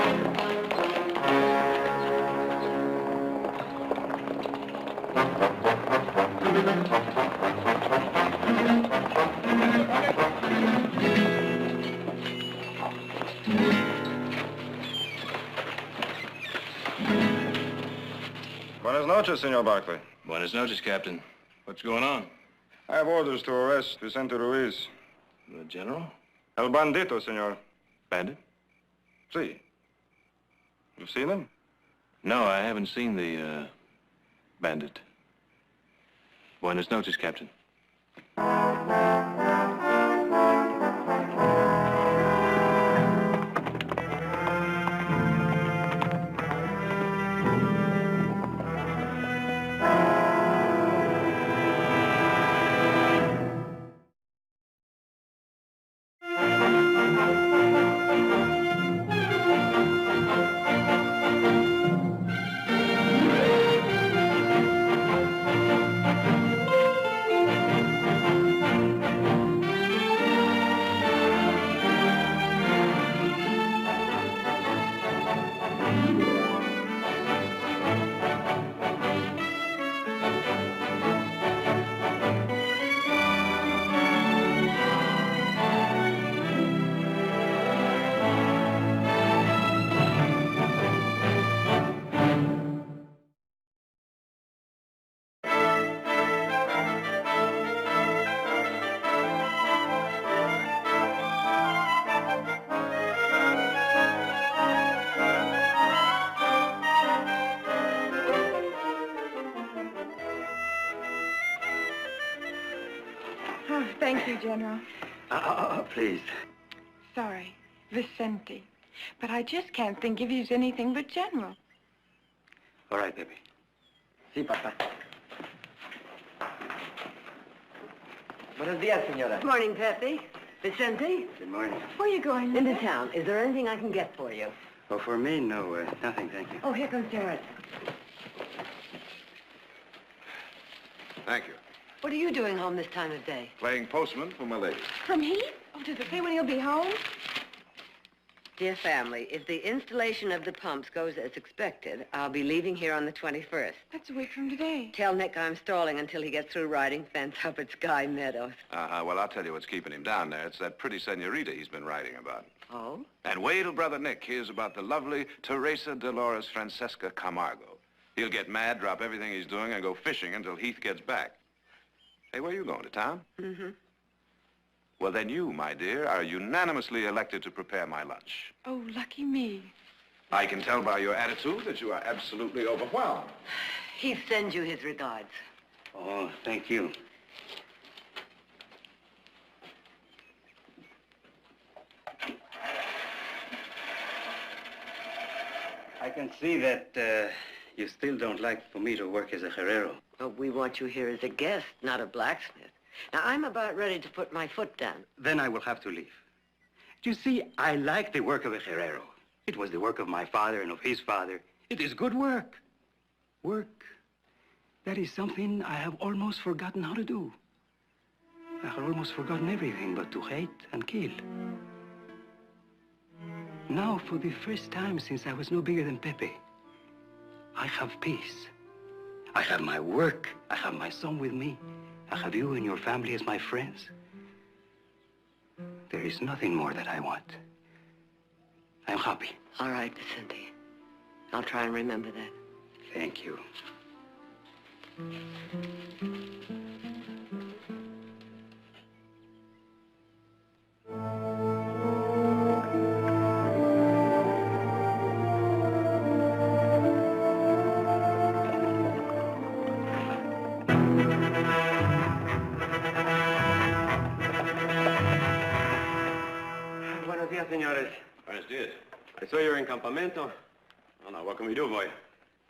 Buenas noches, Senor Barkley. Buenas noches, Captain. What's going on? I have orders to arrest Vicente Ruiz. The General? El bandito, senor. Bandit? Si. You've seen him? No, I haven't seen the, bandit. Buenas noches, Captain. Oh, thank you, General. Please. Sorry. Vicente. But I just can't think if he's anything but general. All right, baby. Sí, papá. Buenos días, señora. Good morning, Pepe. Vicente? Good morning. Where are you going, Into Mother? town. Is there anything I can get for you? Oh, for me, no, nothing, thank you. Oh, here comes Jared. Thank you. What are you doing home this time of day? Playing postman for my lady. From Heath? Oh, does it say when he'll be home? Dear family, if the installation of the pumps goes as expected, I'll be leaving here on the 21st. That's a week from today. Tell Nick I'm stalling until he gets through riding fence up at Sky Meadows. Well, I'll tell you what's keeping him down there. It's that pretty senorita he's been writing about. Oh? And wait till Brother Nick hears about the lovely Teresa Dolores Francesca Camargo. He'll get mad, drop everything he's doing, and go fishing until Heath gets back. Hey, where are you going, to town? Mm-hmm. Well, then you, my dear, are unanimously elected to prepare my lunch. Oh, lucky me. I can tell by your attitude that you are absolutely overwhelmed. Heath sends you his regards. Oh, thank you. I can see that you still don't like for me to work as a herrero. But we want you here as a guest, not a blacksmith. Now, I'm about ready to put my foot down. Then I will have to leave. You see, I like the work of a herrero. It was the work of my father and of his father. It is good work. Work. That is something I have almost forgotten how to do. I have almost forgotten everything but to hate and kill. Now, for the first time since I was no bigger than Pepe, I have peace. I have my work. I have my son with me. I have you and your family as my friends. There is nothing more that I want. I'm happy. All right, Vicente. I'll try and remember that. Thank you. Buenos días, señores. Buenos dias. I saw you're in campamento. Oh, now, what can we do for you?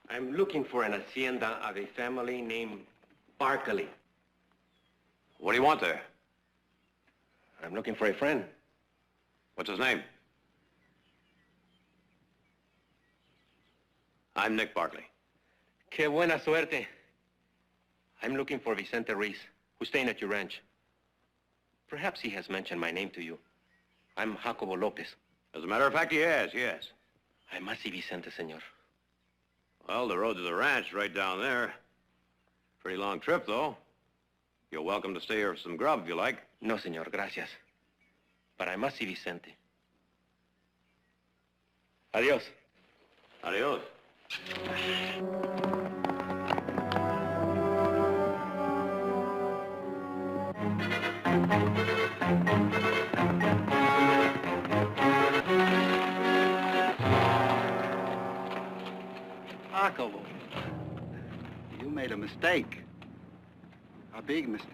I'm looking for an hacienda of a family named Barkley. What do you want there? I'm looking for a friend. What's his name? I'm Nick Barkley. Qué buena suerte. I'm looking for Vicente Reese, who's staying at your ranch. Perhaps he has mentioned my name to you. I'm Jacobo Lopez. As a matter of fact, he has, yes. I must see Vicente, senor. Well, the road to the ranch is right down there. Pretty long trip, though. You're welcome to stay here for some grub if you like. No, senor, gracias. But I must see Vicente. Adios. Adios. Jacobo, you made a mistake. A big mistake.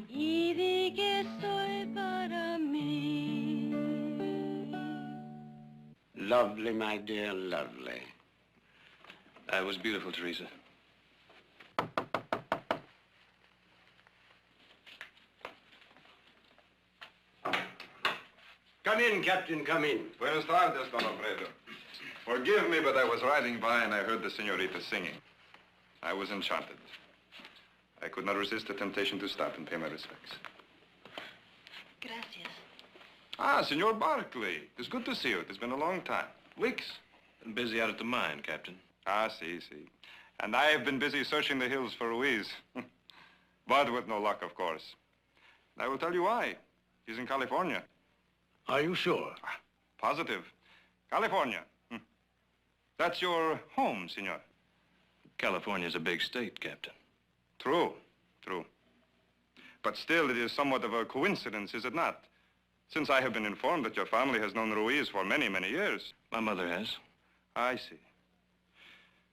y di que soy para mí. Lovely, my dear, lovely. That was beautiful, Teresa. Come in, Captain, come in. Buenas tardes, Don Alfredo. Forgive me, but I was riding by and I heard the senorita singing. I was enchanted. I could not resist the temptation to stop and pay my respects. Gracias. Ah, Senor Barkley. It's good to see you. It's been a long time. Weeks. Been busy out at the mine, Captain. Ah, see. And I have been busy searching the hills for Ruiz. But with no luck, of course. I will tell you why. He's in California. Are you sure? Positive. California. That's your home, senor. California's a big state, Captain. True. But still, it is somewhat of a coincidence, is it not? Since I have been informed that your family has known Ruiz for many, many years. My mother has. I see.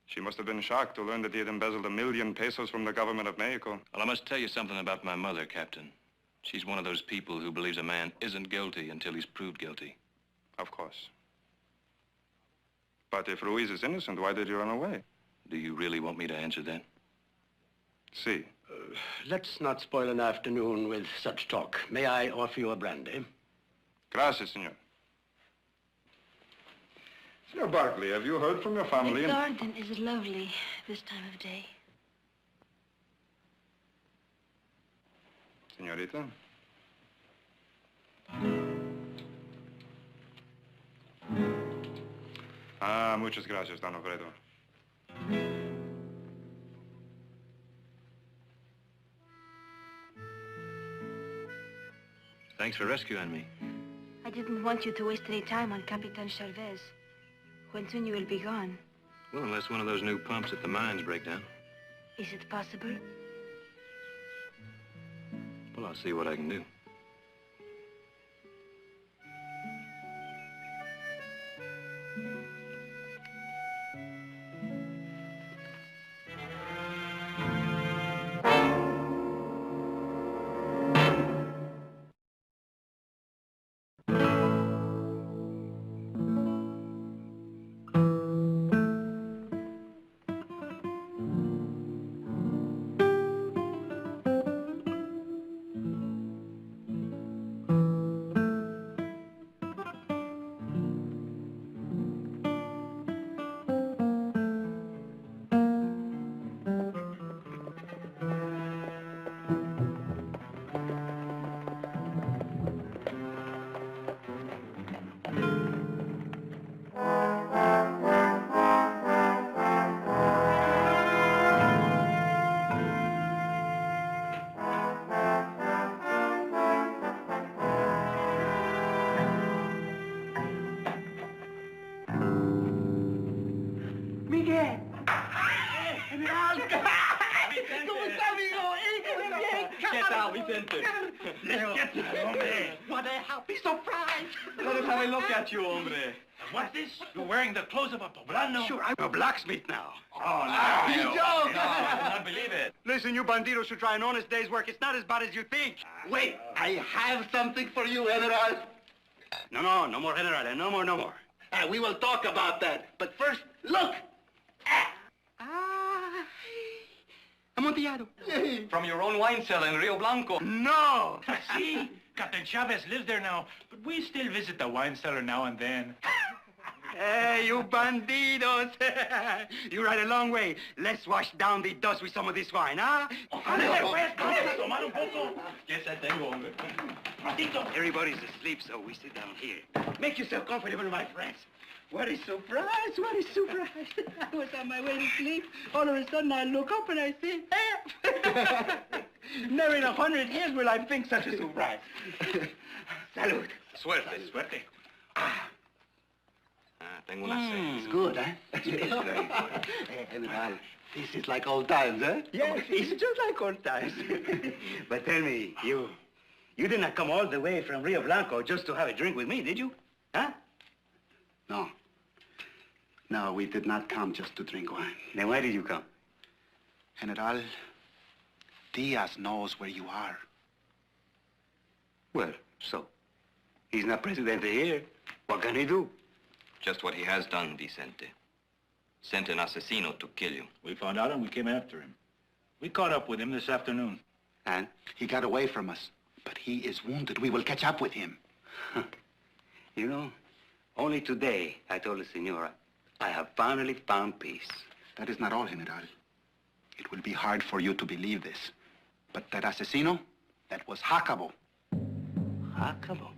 She must have been shocked to learn that he had embezzled 1 million pesos from the government of Mexico. Well, I must tell you something about my mother, Captain. She's one of those people who believes a man isn't guilty until he's proved guilty. Of course. But if Ruiz is innocent, why did you run away? Do you really want me to answer that? See. Let's not spoil an afternoon with such talk. May I offer you a brandy? Gracias, senor. Senor Barkley, have you heard from your family? The garden is lovely this time of day. Señorita. Ah, muchas gracias, Don Alfredo. Thanks for rescuing me. I didn't want you to waste any time on Capitan Chavez. When soon you will be gone. Well, unless one of those new pumps at the mines break down. Is it possible? Well, I'll see what I can do. What a happy surprise! Let us have a look at you, hombre. What's this? You're wearing the clothes of a poblano. Sure, I'm a blacksmith now. Oh, no. You joke! No, I do not believe it. Listen, you bandidos should try an honest day's work. It's not as bad as you think. Wait, I have something for you, General. No more, General. No more. We will talk about that. But first, look! Amontillado. From your own wine cellar in Rio Blanco. No! See? Captain Chavez lives there now, but we still visit the wine cellar now and then. Hey, you bandidos! You ride a long way. Let's wash down the dust with some of this wine, huh? Yes, I tengo, hombre. Everybody's asleep, so we sit down here. Make yourself comfortable, my friends. What a surprise! What a surprise! I was on my way to sleep. All of a sudden, I look up and I see, hey! Never in 100 years will I think such a surprise. Salud. Suerte. Tengo una sed. It's good, huh? It's very good. General, this is like old times, huh? Yes, it's just like old times. But tell me, you did not come all the way from Rio Blanco just to have a drink with me, did you? Huh? No, we did not come just to drink wine. Then why did you come? General, Diaz knows where you are. Well, so? He's not president here. What can he do? Just what he has done, Vicente. Sent an asesino to kill you. We found out and we came after him. We caught up with him this afternoon. And? He got away from us. But he is wounded. We will catch up with him. You know, only today I told the senora, I have finally found peace. That is not all, General. It will be hard for you to believe this. But that asesino, that was Jacobo. Jacobo?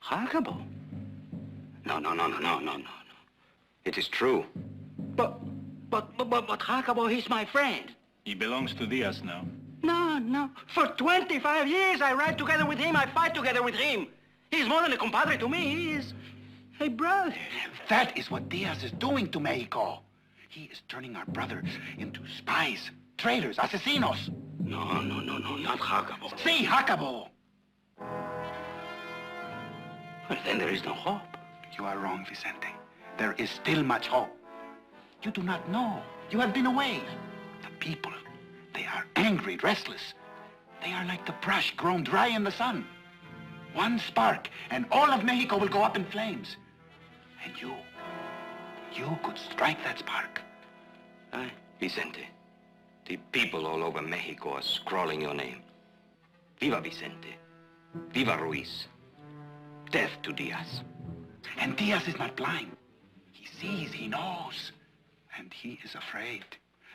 Jacobo? No. It is true. But Jacobo, he's my friend. He belongs to Diaz now. No. For 25 years, I ride together with him. I fight together with him. He's more than a compadre to me. He is a brother. That is what Diaz is doing to Mexico. He is turning our brothers into spies, traitors, asesinos. No, not Jacobo. See, Jacobo. Well, then there is no hope. You are wrong, Vicente. There is still much hope. You do not know. You have been away. The people, they are angry, restless. They are like the brush grown dry in the sun. One spark, and all of Mexico will go up in flames. And you could strike that spark. Aye, Vicente. The people all over Mexico are scrawling your name. Viva Vicente. Viva Ruiz. Death to Diaz. And Diaz is not blind. He sees, he knows. And he is afraid.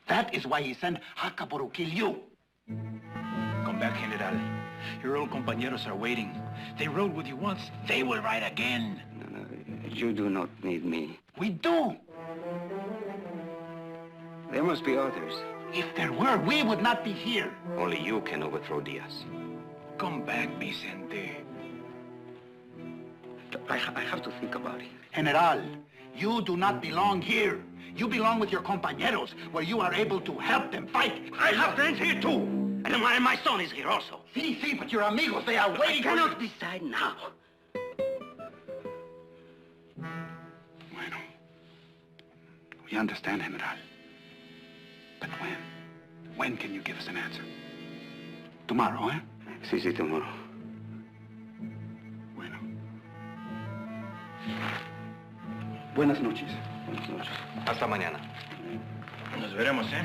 That is why he sent Jacobo to kill you. Come back, General. Your old compañeros are waiting. They rode with you once. They will ride again. No, you do not need me. We do. There must be others. If there were, we would not be here. Only you can overthrow Diaz. Come back, Vicente. I have to think about it. General, you do not belong here. You belong with your compañeros, where you are able to help them fight. I have friends here, too. And my son is here also. See, but your amigos, they are waiting for you. I cannot decide now. Bueno. We understand, General. But when? When can you give us an answer? Tomorrow, eh? Sí, tomorrow. Bueno. Buenas noches. Buenas noches. Hasta mañana. Nos veremos, ¿eh?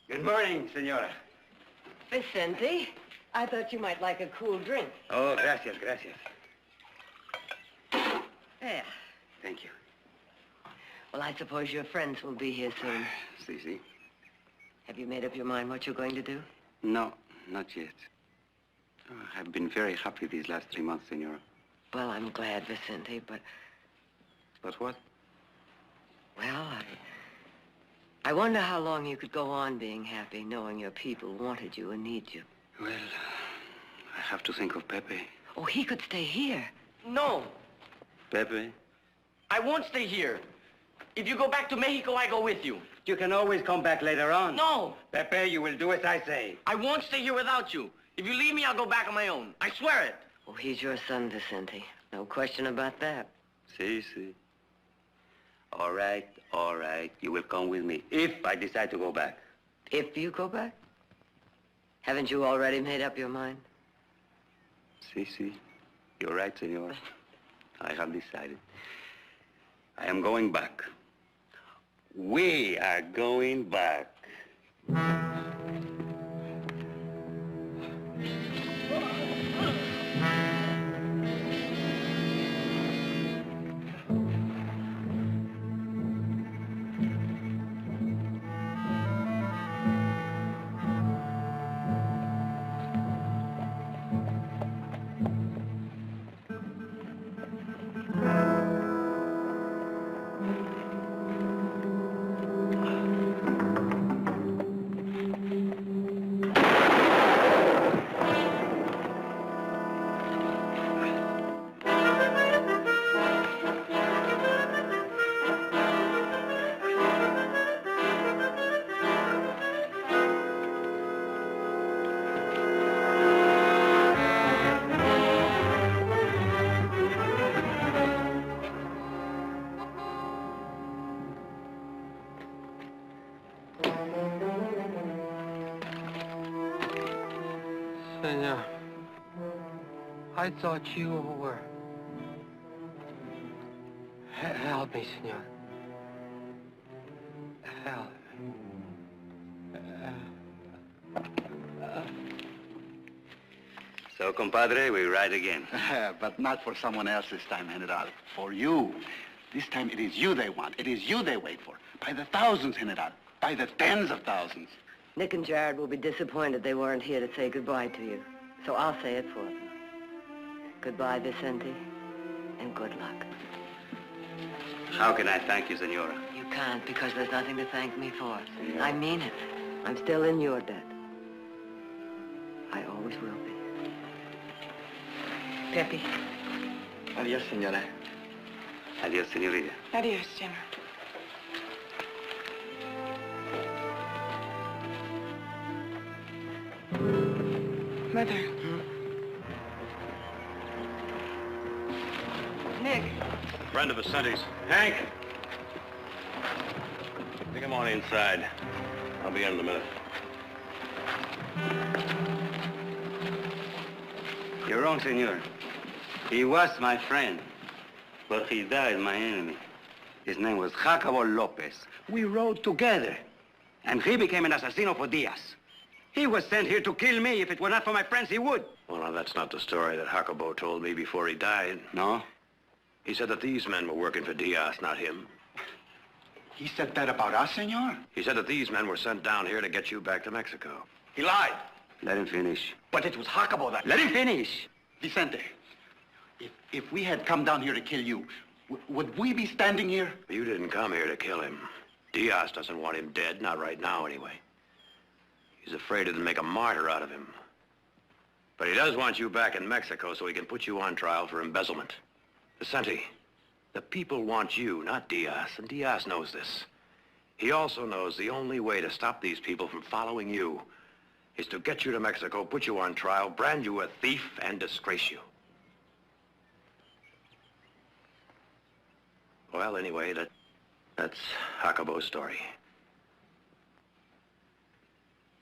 Good morning, senora. Vicente, I thought you might like a cool drink. Oh, gracias. There. Thank you. Well, I suppose your friends will be here soon. See. Have you made up your mind what you're going to do? No, not yet. Oh, I've been very happy these last 3 months, senora. Well, I'm glad, Vicente, but... But what? Well, I wonder how long you could go on being happy, knowing your people wanted you and need you. Well, I have to think of Pepe. Oh, he could stay here. No, Pepe? I won't stay here. If you go back to Mexico, I go with you. You can always come back later on. No, Pepe, you will do as I say. I won't stay here without you. If you leave me, I'll go back on my own. I swear it. Oh, he's your son, Vicente. No question about that. See. All right. You will come with me if I decide to go back. If you go back? Haven't you already made up your mind? Si. You're right, senor. I have decided. I am going back. We are going back. Senor, I thought you were... Help me, senor. Help me. So, compadre, we ride again. But not for someone else this time, General. For you. This time it is you they want. It is you they wait for. By the thousands, General. By the tens of thousands. Nick and Jared will be disappointed they weren't here to say goodbye to you. So I'll say it for them. Goodbye, Vicente, and good luck. How can I thank you, senora? You can't, because there's nothing to thank me for. I mean it. I'm still in your debt. I always will be. Pepe. Adios, senora. Adios, senorita. Adios, General. Mother. Nick. Friend of Vicente's. Hank! Take him on inside. I'll be in a minute. You're wrong, senor. He was my friend, but he died my enemy. His name was Jacobo Lopez. We rode together, and he became an assassino for Diaz. He was sent here to kill me. If it were not for my friends, he would. Well, now, that's not the story that Jacobo told me before he died. No? He said that these men were working for Diaz, not him. He said that about us, senor? He said that these men were sent down here to get you back to Mexico. He lied. Let him finish. But it was Jacobo that... Let him finish! Vicente, if we had come down here to kill you, would we be standing here? You didn't come here to kill him. Diaz doesn't want him dead, not right now anyway. He's afraid it'll make a martyr out of him. But he does want you back in Mexico so he can put you on trial for embezzlement. Vicente, the people want you, not Diaz, and Diaz knows this. He also knows the only way to stop these people from following you is to get you to Mexico, put you on trial, brand you a thief, and disgrace you. Well, anyway, that's Jacobo's story.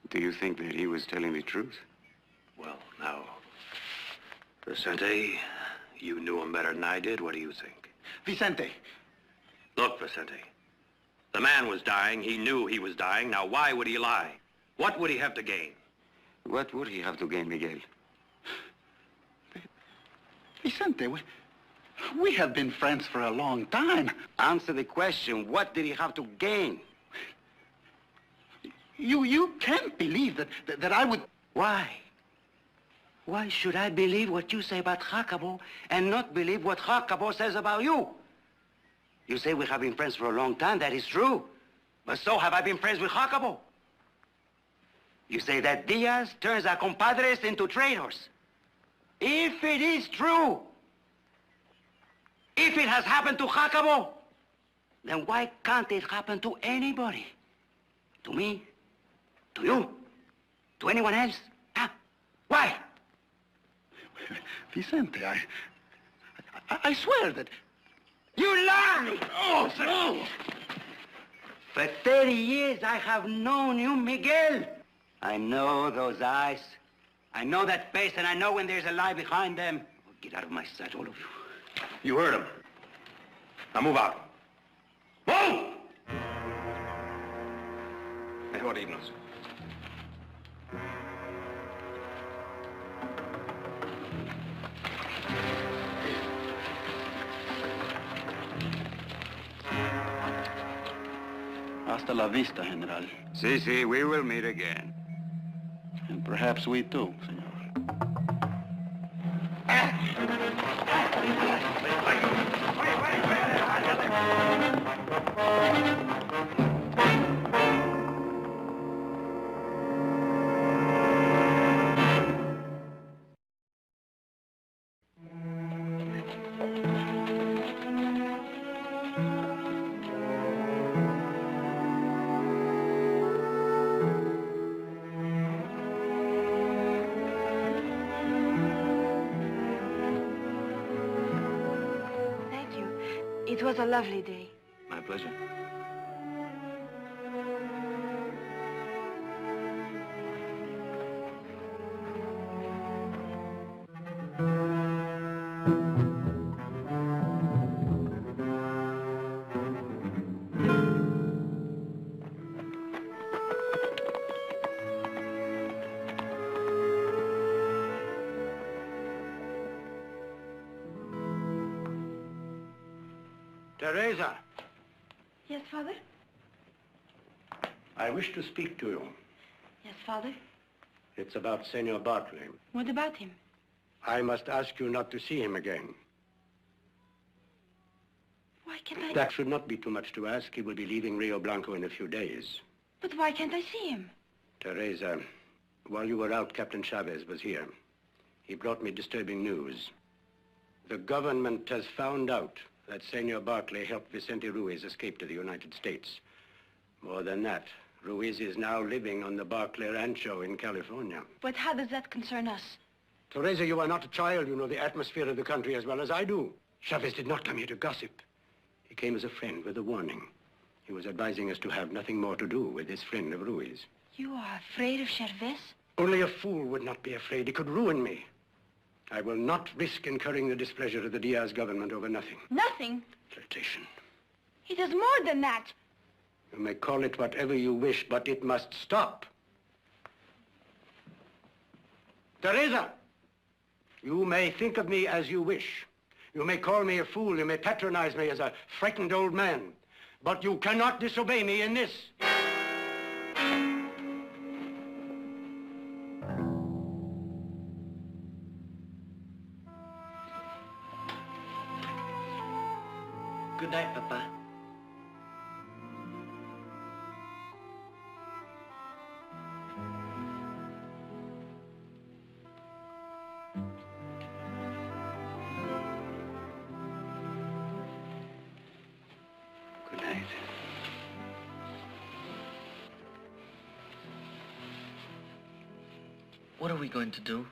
Do you think that he was telling the truth? Well, now, Vicente, you knew him better than I did. What do you think? Vicente. Look, Vicente, the man was dying. He knew he was dying. Now, why would he lie? What would he have to gain? What would he have to gain, Miguel? Vicente, we have been friends for a long time. Answer the question. What did he have to gain? You can't believe that I would... Why? Why should I believe what you say about Jacobo and not believe what Jacobo says about you? You say we have been friends for a long time. That is true. But so have I been friends with Jacobo. You say that Diaz turns our compadres into traitors. If it is true, if it has happened to Jacobo, then why can't it happen to anybody? To me? To you? To anyone else? Huh? Why? Vicente, I swear that... You lie! Oh, no! For 30 years I have known you, Miguel. I know those eyes. I know that face, and I know when there's a lie behind them. Oh, get out of my sight, all of you. You heard him. Now move out. Move! Mejor irnos. Hasta la vista, General. Si, we will meet again. And perhaps we too, senor. Thank you. It was a lovely day. My pleasure. Teresa, Yes, Father? I wish to speak to you. Yes, Father? It's about Senor Barkley. What about him? I must ask you not to see him again. Why can't I... That should not be too much to ask. He will be leaving Rio Blanco in a few days. But why can't I see him? Teresa, while you were out, Captain Chavez was here. He brought me disturbing news. The government has found out that Senor Barkley helped Vicente Ruiz escape to the United States. More than that, Ruiz is now living on the Barkley Rancho in California. But how does that concern us? Teresa, you are not a child. You know the atmosphere of the country as well as I do. Chavez did not come here to gossip. He came as a friend with a warning. He was advising us to have nothing more to do with this friend of Ruiz. You are afraid of Chavez? Only a fool would not be afraid. He could ruin me. I will not risk incurring the displeasure of the Diaz government over nothing. Nothing. Flirtation. He does more than that. You may call it whatever you wish, but it must stop. Teresa, you may think of me as you wish. You may call me a fool. You may patronize me as a frightened old man. But you cannot disobey me in this. Good night, Papa. Good night. What are we going to do?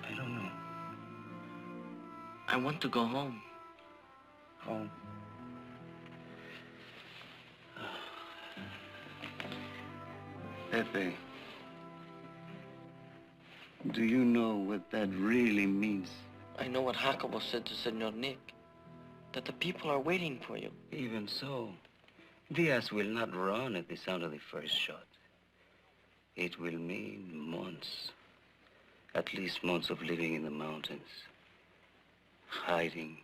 I don't know. I want to go home. Home. Pepe, do you know what that really means? I know what Jacobo said to Senor Nick, that the people are waiting for you. Even so, Diaz will not run at the sound of the first shot. It will mean months, at least months of living in the mountains, hiding,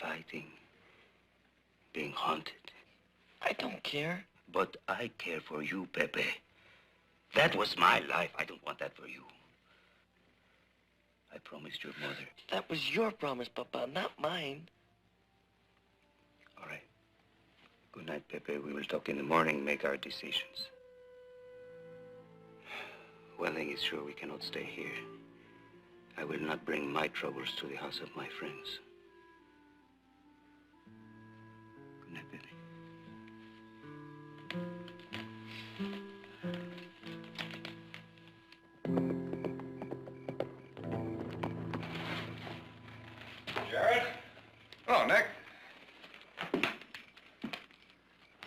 fighting, being hunted. I don't care. But I care for you, Pepe. That was my life. I don't want that for you. I promised your mother. That was your promise, Papa, not mine. All right. Good night, Pepe. We will talk in the morning, make our decisions. One thing is sure, we cannot stay here. I will not bring my troubles to the house of my friends. Good night, Pepe. Jared? Oh, Nick.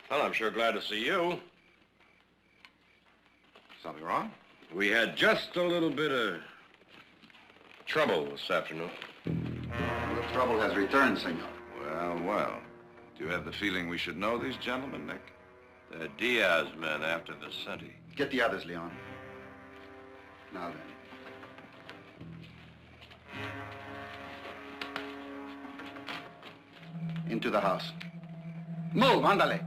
Well, I'm sure glad to see you. Something wrong? We had just a little bit of trouble this afternoon. The trouble has returned, senor. Well, well. Do you have the feeling we should know these gentlemen, Nick? The Diaz men after the Senti. Get the others, Leon. Now then. Into the house. Move, ándale.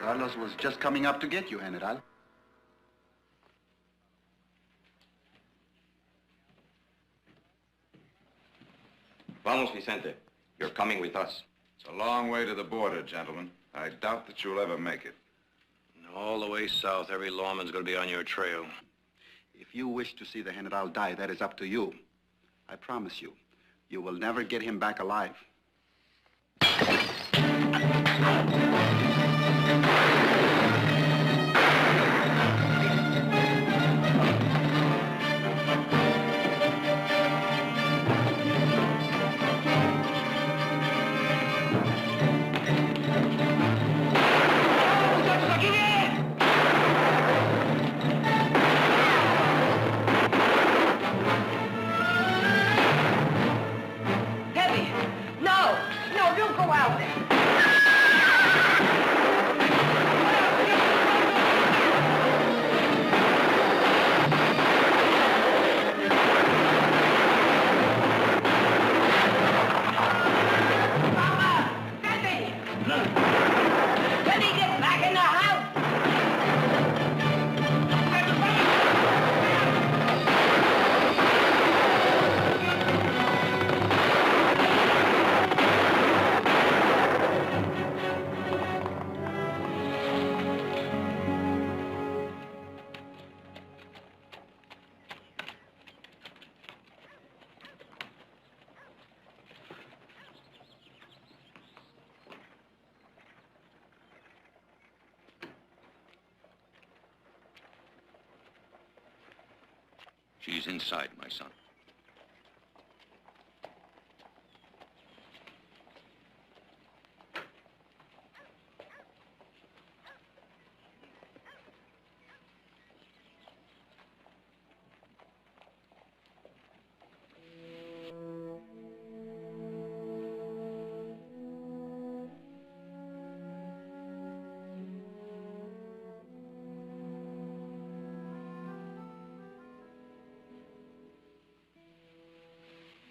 Carlos was just coming up to get you, General. Vamos, Vicente. You're coming with us. It's a long way to the border, gentlemen. I doubt that you'll ever make it. All the way south, every lawman's going to be on your trail. If you wish to see the General die, that is up to you. I promise you, you will never get him back alive. She's inside, my son.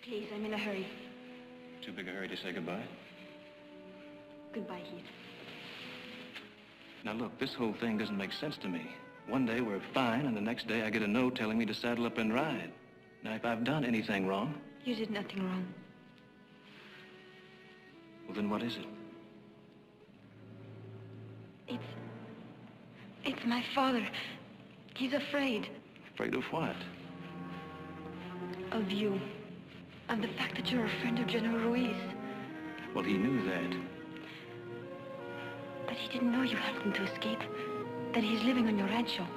Please, I'm in a hurry. Too big a hurry to say goodbye? Goodbye, Heath. Now look, this whole thing doesn't make sense to me. One day we're fine, and the next day I get a note telling me to saddle up and ride. Now, if I've done anything wrong... You did nothing wrong. Well, then what is it? It's my father. He's afraid. Afraid of what? Of you. Of the fact that you're a friend of General Ruiz. Well, he knew that. But he didn't know you helped him to escape. That he's living on your rancho.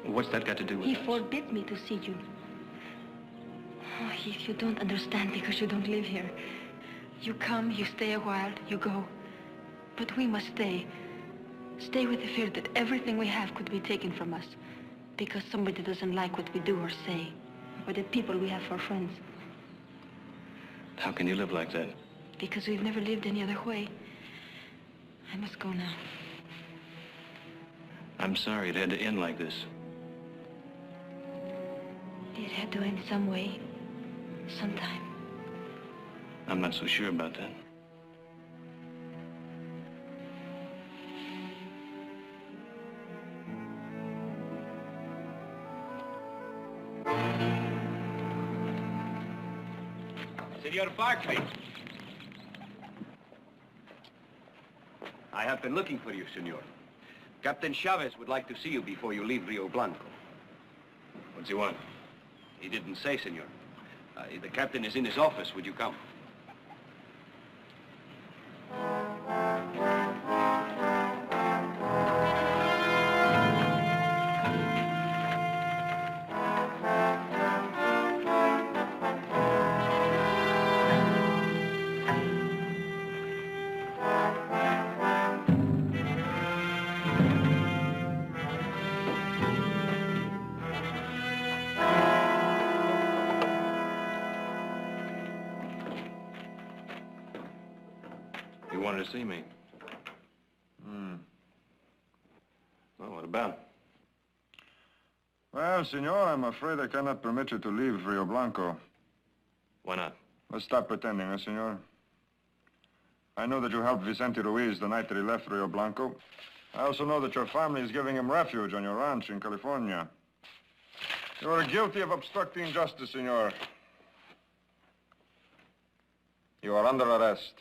What's that got to do with He us? forbid me to see you. Oh, Heath, you don't understand because you don't live here. You come, you stay a while, you go. But we must stay. Stay with the fear that everything we have could be taken from us. Because somebody doesn't like what we do or say. Or the people we have for friends. How can you live like that? Because we've never lived any other way. I must go now. I'm sorry it had to end like this. It had to end some way. Sometime. I'm not so sure about that. Senor Barkley. I have been looking for you, senor. Captain Chavez would like to see you before you leave Rio Blanco. What's he want? He didn't say, senor. The captain is in his office. Would you come? You wanted to see me? Well, what about? Well, senor, I'm afraid I cannot permit you to leave Rio Blanco. Why not? Let's stop pretending, senor? I know that you helped Vicente Ruiz the night that he left Rio Blanco. I also know that your family is giving him refuge on your ranch in California. You are guilty of obstructing justice, senor. You are under arrest.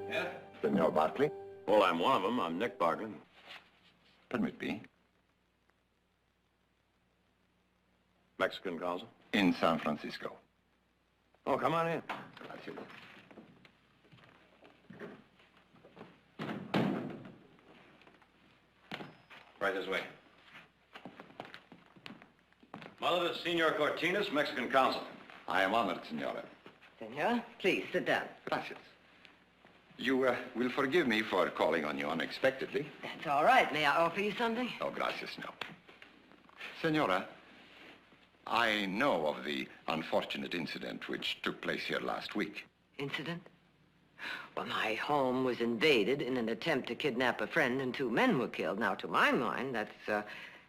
Yes? Senor Barkley? Well, I'm one of them. I'm Nick Barkley. Permit me. Mexican consul. In San Francisco. Oh, come on in. Gracias. Right this way. Mother to Senor Cortinas, Mexican consul. I am honored, senora. Senor, please sit down. Gracias. You will forgive me for calling on you unexpectedly. That's all right. May I offer you something? Oh, gracias, no. Senora, I know of the unfortunate incident which took place here last week. Incident? Well, my home was invaded in an attempt to kidnap a friend, and 2 men were killed. Now, to my mind, that's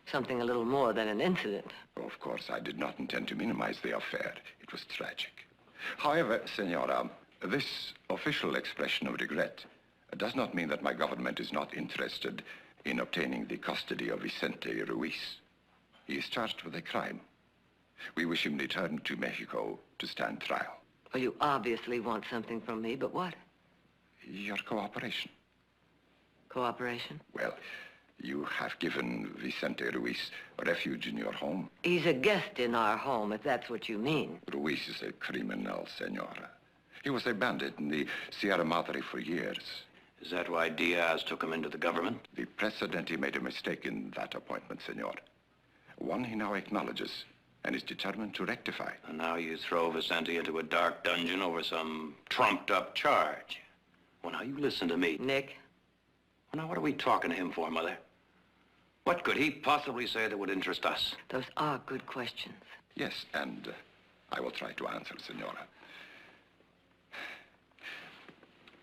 something a little more than an incident. Of course, I did not intend to minimize the affair. It was tragic. However, senora, this official expression of regret does not mean that my government is not interested in obtaining the custody of Vicente Ruiz. He is charged with a crime. We wish him returned to Mexico to stand trial. Well, you obviously want something from me, but what? Your cooperation. Cooperation? Well, you have given Vicente Ruiz refuge in your home. He's a guest in our home, if that's what you mean. Ruiz is a criminal, senora. He was a bandit in the Sierra Madre for years. Is that why Diaz took him into the government? The Presidente made a mistake in that appointment, senor. One he now acknowledges and is determined to rectify. And now you throw Vicente into a dark dungeon over some trumped-up charge. Well, now, you listen to me. Nick? Well, now, what are we talking to him for, Mother? What could he possibly say that would interest us? Those are good questions. Yes, and I will try to answer, senora.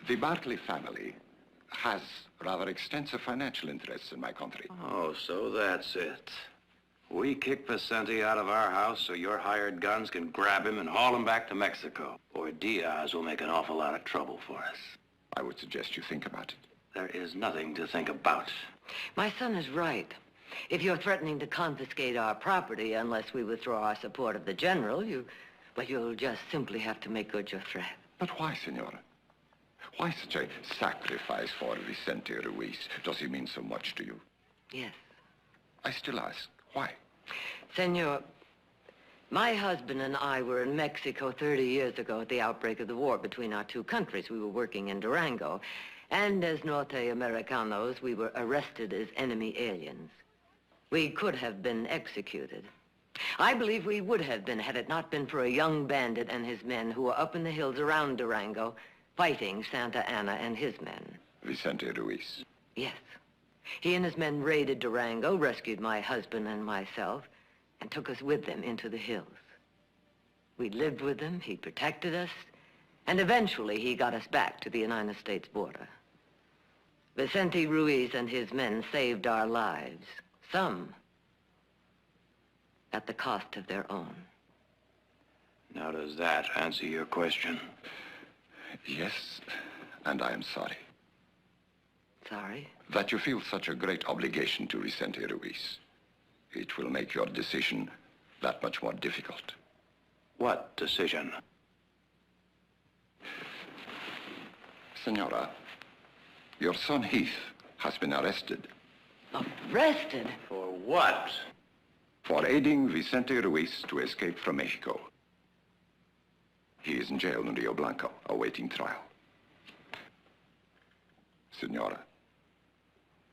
The Barkley family has rather extensive financial interests in my country. Oh, so that's it. We kick Vicente out of our house so your hired guns can grab him and haul him back to Mexico. Or Diaz will make an awful lot of trouble for us. I would suggest you think about it. There is nothing to think about. My son is right. If you're threatening to confiscate our property unless we withdraw our support of the general, you'll just simply have to make good your threat. But why, senora? Why such a sacrifice for Vicente Ruiz? Does he mean so much to you? Yes. I still ask, why? Senor, my husband and I were in Mexico 30 years ago at the outbreak of the war between our 2 countries. We were working in Durango. And as Norte Americanos, we were arrested as enemy aliens. We could have been executed. I believe we would have been had it not been for a young bandit and his men who were up in the hills around Durango fighting Santa Anna and his men. Vicente Ruiz? Yes. He and his men raided Durango, rescued my husband and myself, and took us with them into the hills. We lived with him, he protected us, and eventually he got us back to the United States border. Vicente Ruiz and his men saved our lives, some at the cost of their own. Now, does that answer your question? Yes, and I am sorry. Sorry? That you feel such a great obligation to Vicente Ruiz. It will make your decision that much more difficult. What decision? Senora, your son Heath has been arrested. Arrested? For what? For aiding Vicente Ruiz to escape from Mexico. He is in jail in Rio Blanco, awaiting trial. Senora,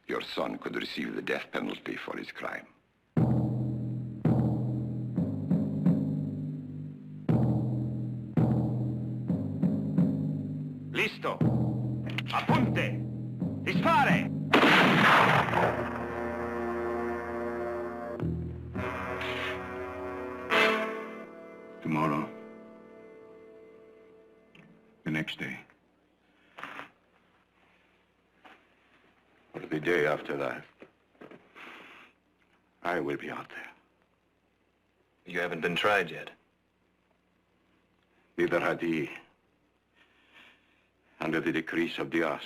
your son could receive the death penalty for his crime. Listo. Apunte. Dispare. Tomorrow. The next day. Or the day after that. I will be out there. You haven't been tried yet. Neither had he. Under the decrees of Diaz.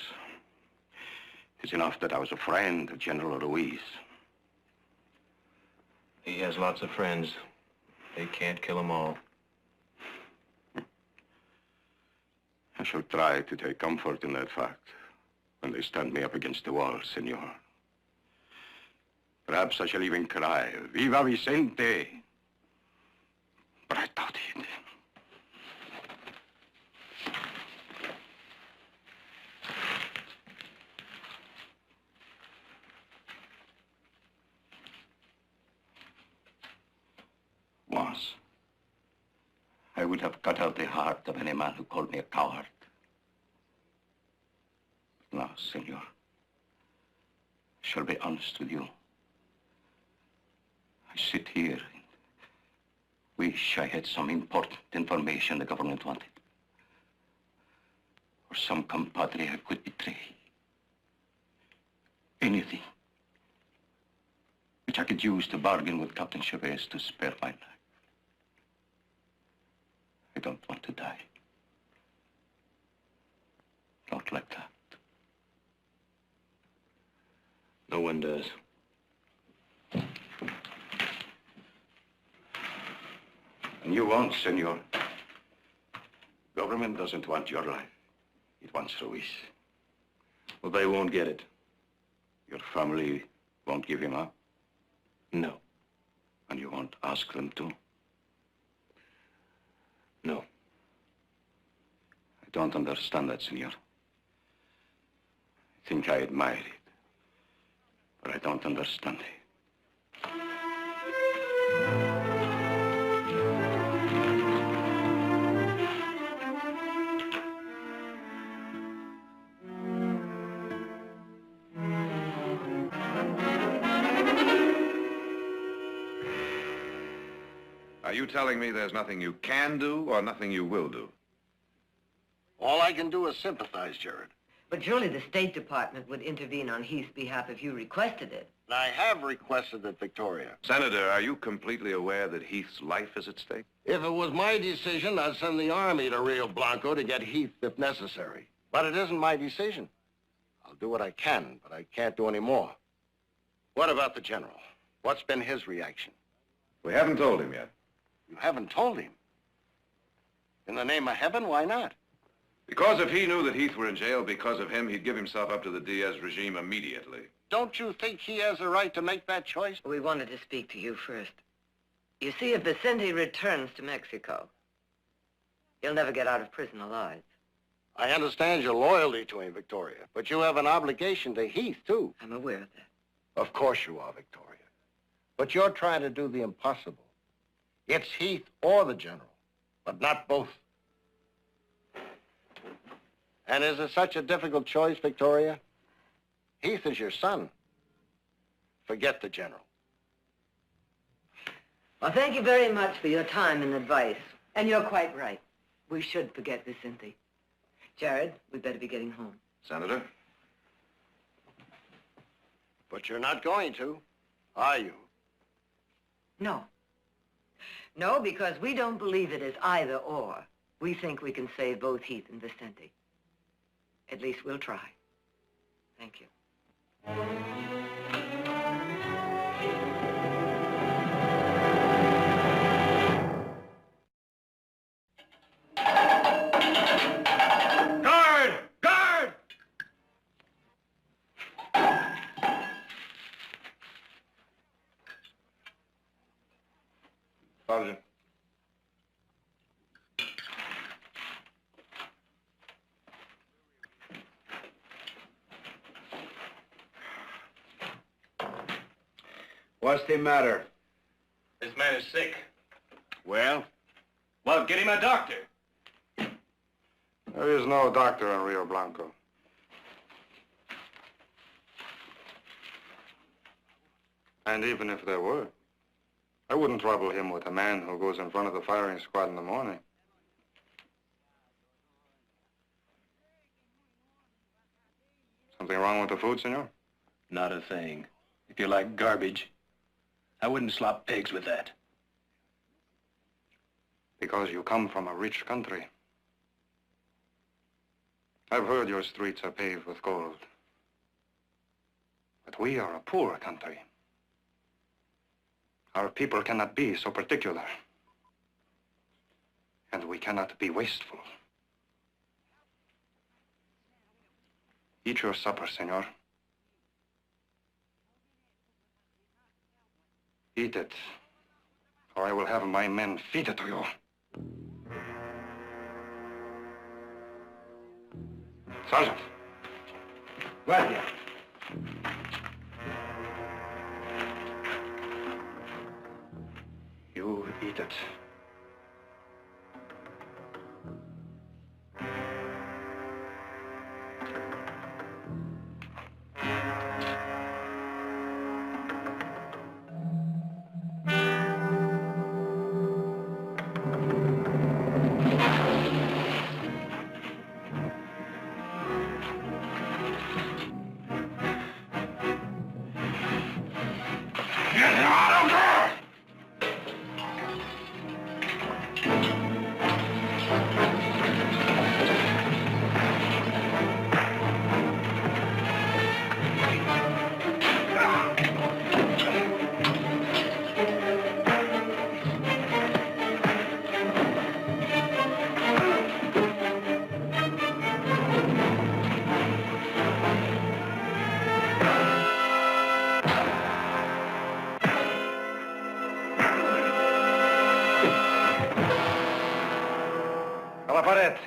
It's enough that I was a friend of General Ruiz. He has lots of friends. They can't kill them all. I shall try to take comfort in that fact when they stand me up against the wall, senor. Perhaps I shall even cry, Viva Vicente! But I doubt it. Once, I would have cut out the heart of any man who called me a coward. Now, senor, I shall be honest with you. I sit here and wish I had some important information the government wanted. Or some compadre I could betray. Anything which I could use to bargain with Captain Chavez to spare my life. I don't want to die. Not like that. No one does. And you won't, senor. Government doesn't want your life. It wants Ruiz. Well, they won't get it. Your family won't give him up? No. And you won't ask them to? No. I don't understand that, senor. I think I admire it. But I don't understand it. Are you telling me there's nothing you can do or nothing you will do? All I can do is sympathize, Jared. But surely the State Department would intervene on Heath's behalf if you requested it. I have requested it, Victoria. Senator, are you completely aware that Heath's life is at stake? If it was my decision, I'd send the army to Rio Blanco to get Heath if necessary. But it isn't my decision. I'll do what I can, but I can't do any more. What about the general? What's been his reaction? We haven't told him yet. You haven't told him? In the name of heaven, why not? Because if he knew that Heath were in jail because of him, he'd give himself up to the Diaz regime immediately. Don't you think he has a right to make that choice? We wanted to speak to you first. You see, if Vicente returns to Mexico, he'll never get out of prison alive. I understand your loyalty to him, Victoria, but you have an obligation to Heath, too. I'm aware of that. Of course you are, Victoria. But you're trying to do the impossible. It's Heath or the general, but not both. And is it such a difficult choice, Victoria? Heath is your son. Forget the general. Well, thank you very much for your time and advice. And you're quite right. We should forget Vicente. Jared, we'd better be getting home. Senator? But you're not going to, are you? No. No, because we don't believe it is either or. We think we can save both Heath and Vicente. At least we'll try. Thank you. Guard! Guard! Sergeant. What's the matter? This man is sick. Well? Well, get him a doctor. There is no doctor in Rio Blanco. And even if there were, I wouldn't trouble him with a man who goes in front of the firing squad in the morning. Something wrong with the food, senor? Not a thing. If you like garbage, I wouldn't slop pigs with that. Because you come from a rich country. I've heard your streets are paved with gold. But we are a poor country. Our people cannot be so particular. And we cannot be wasteful. Eat your supper, senor. Eat it, or I will have my men feed it to you. Sergeant. Guardia. You eat it. A la pared.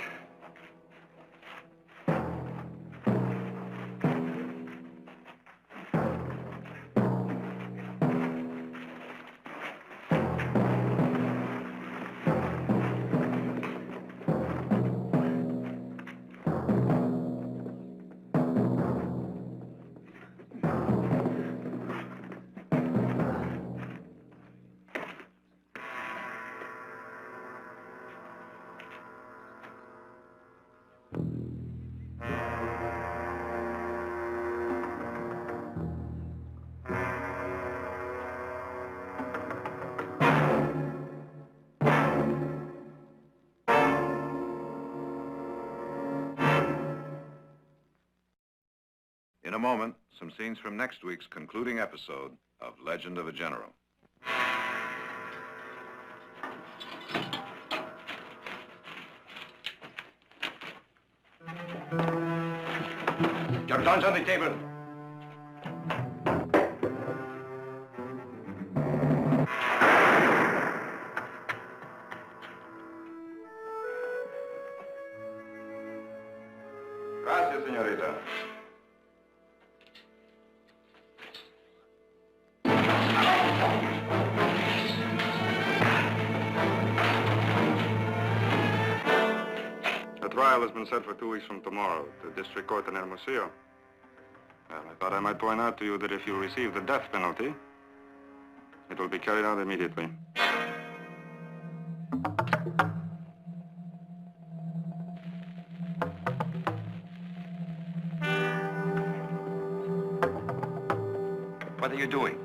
In a moment, some scenes from next week's concluding episode of Legend of a General. Your guns on the table. Gracias, señorita. The trial has been set for 2 weeks from tomorrow, the district court in Hermosillo. Well, I thought I might point out to you that if you receive the death penalty, it will be carried out immediately. What are you doing?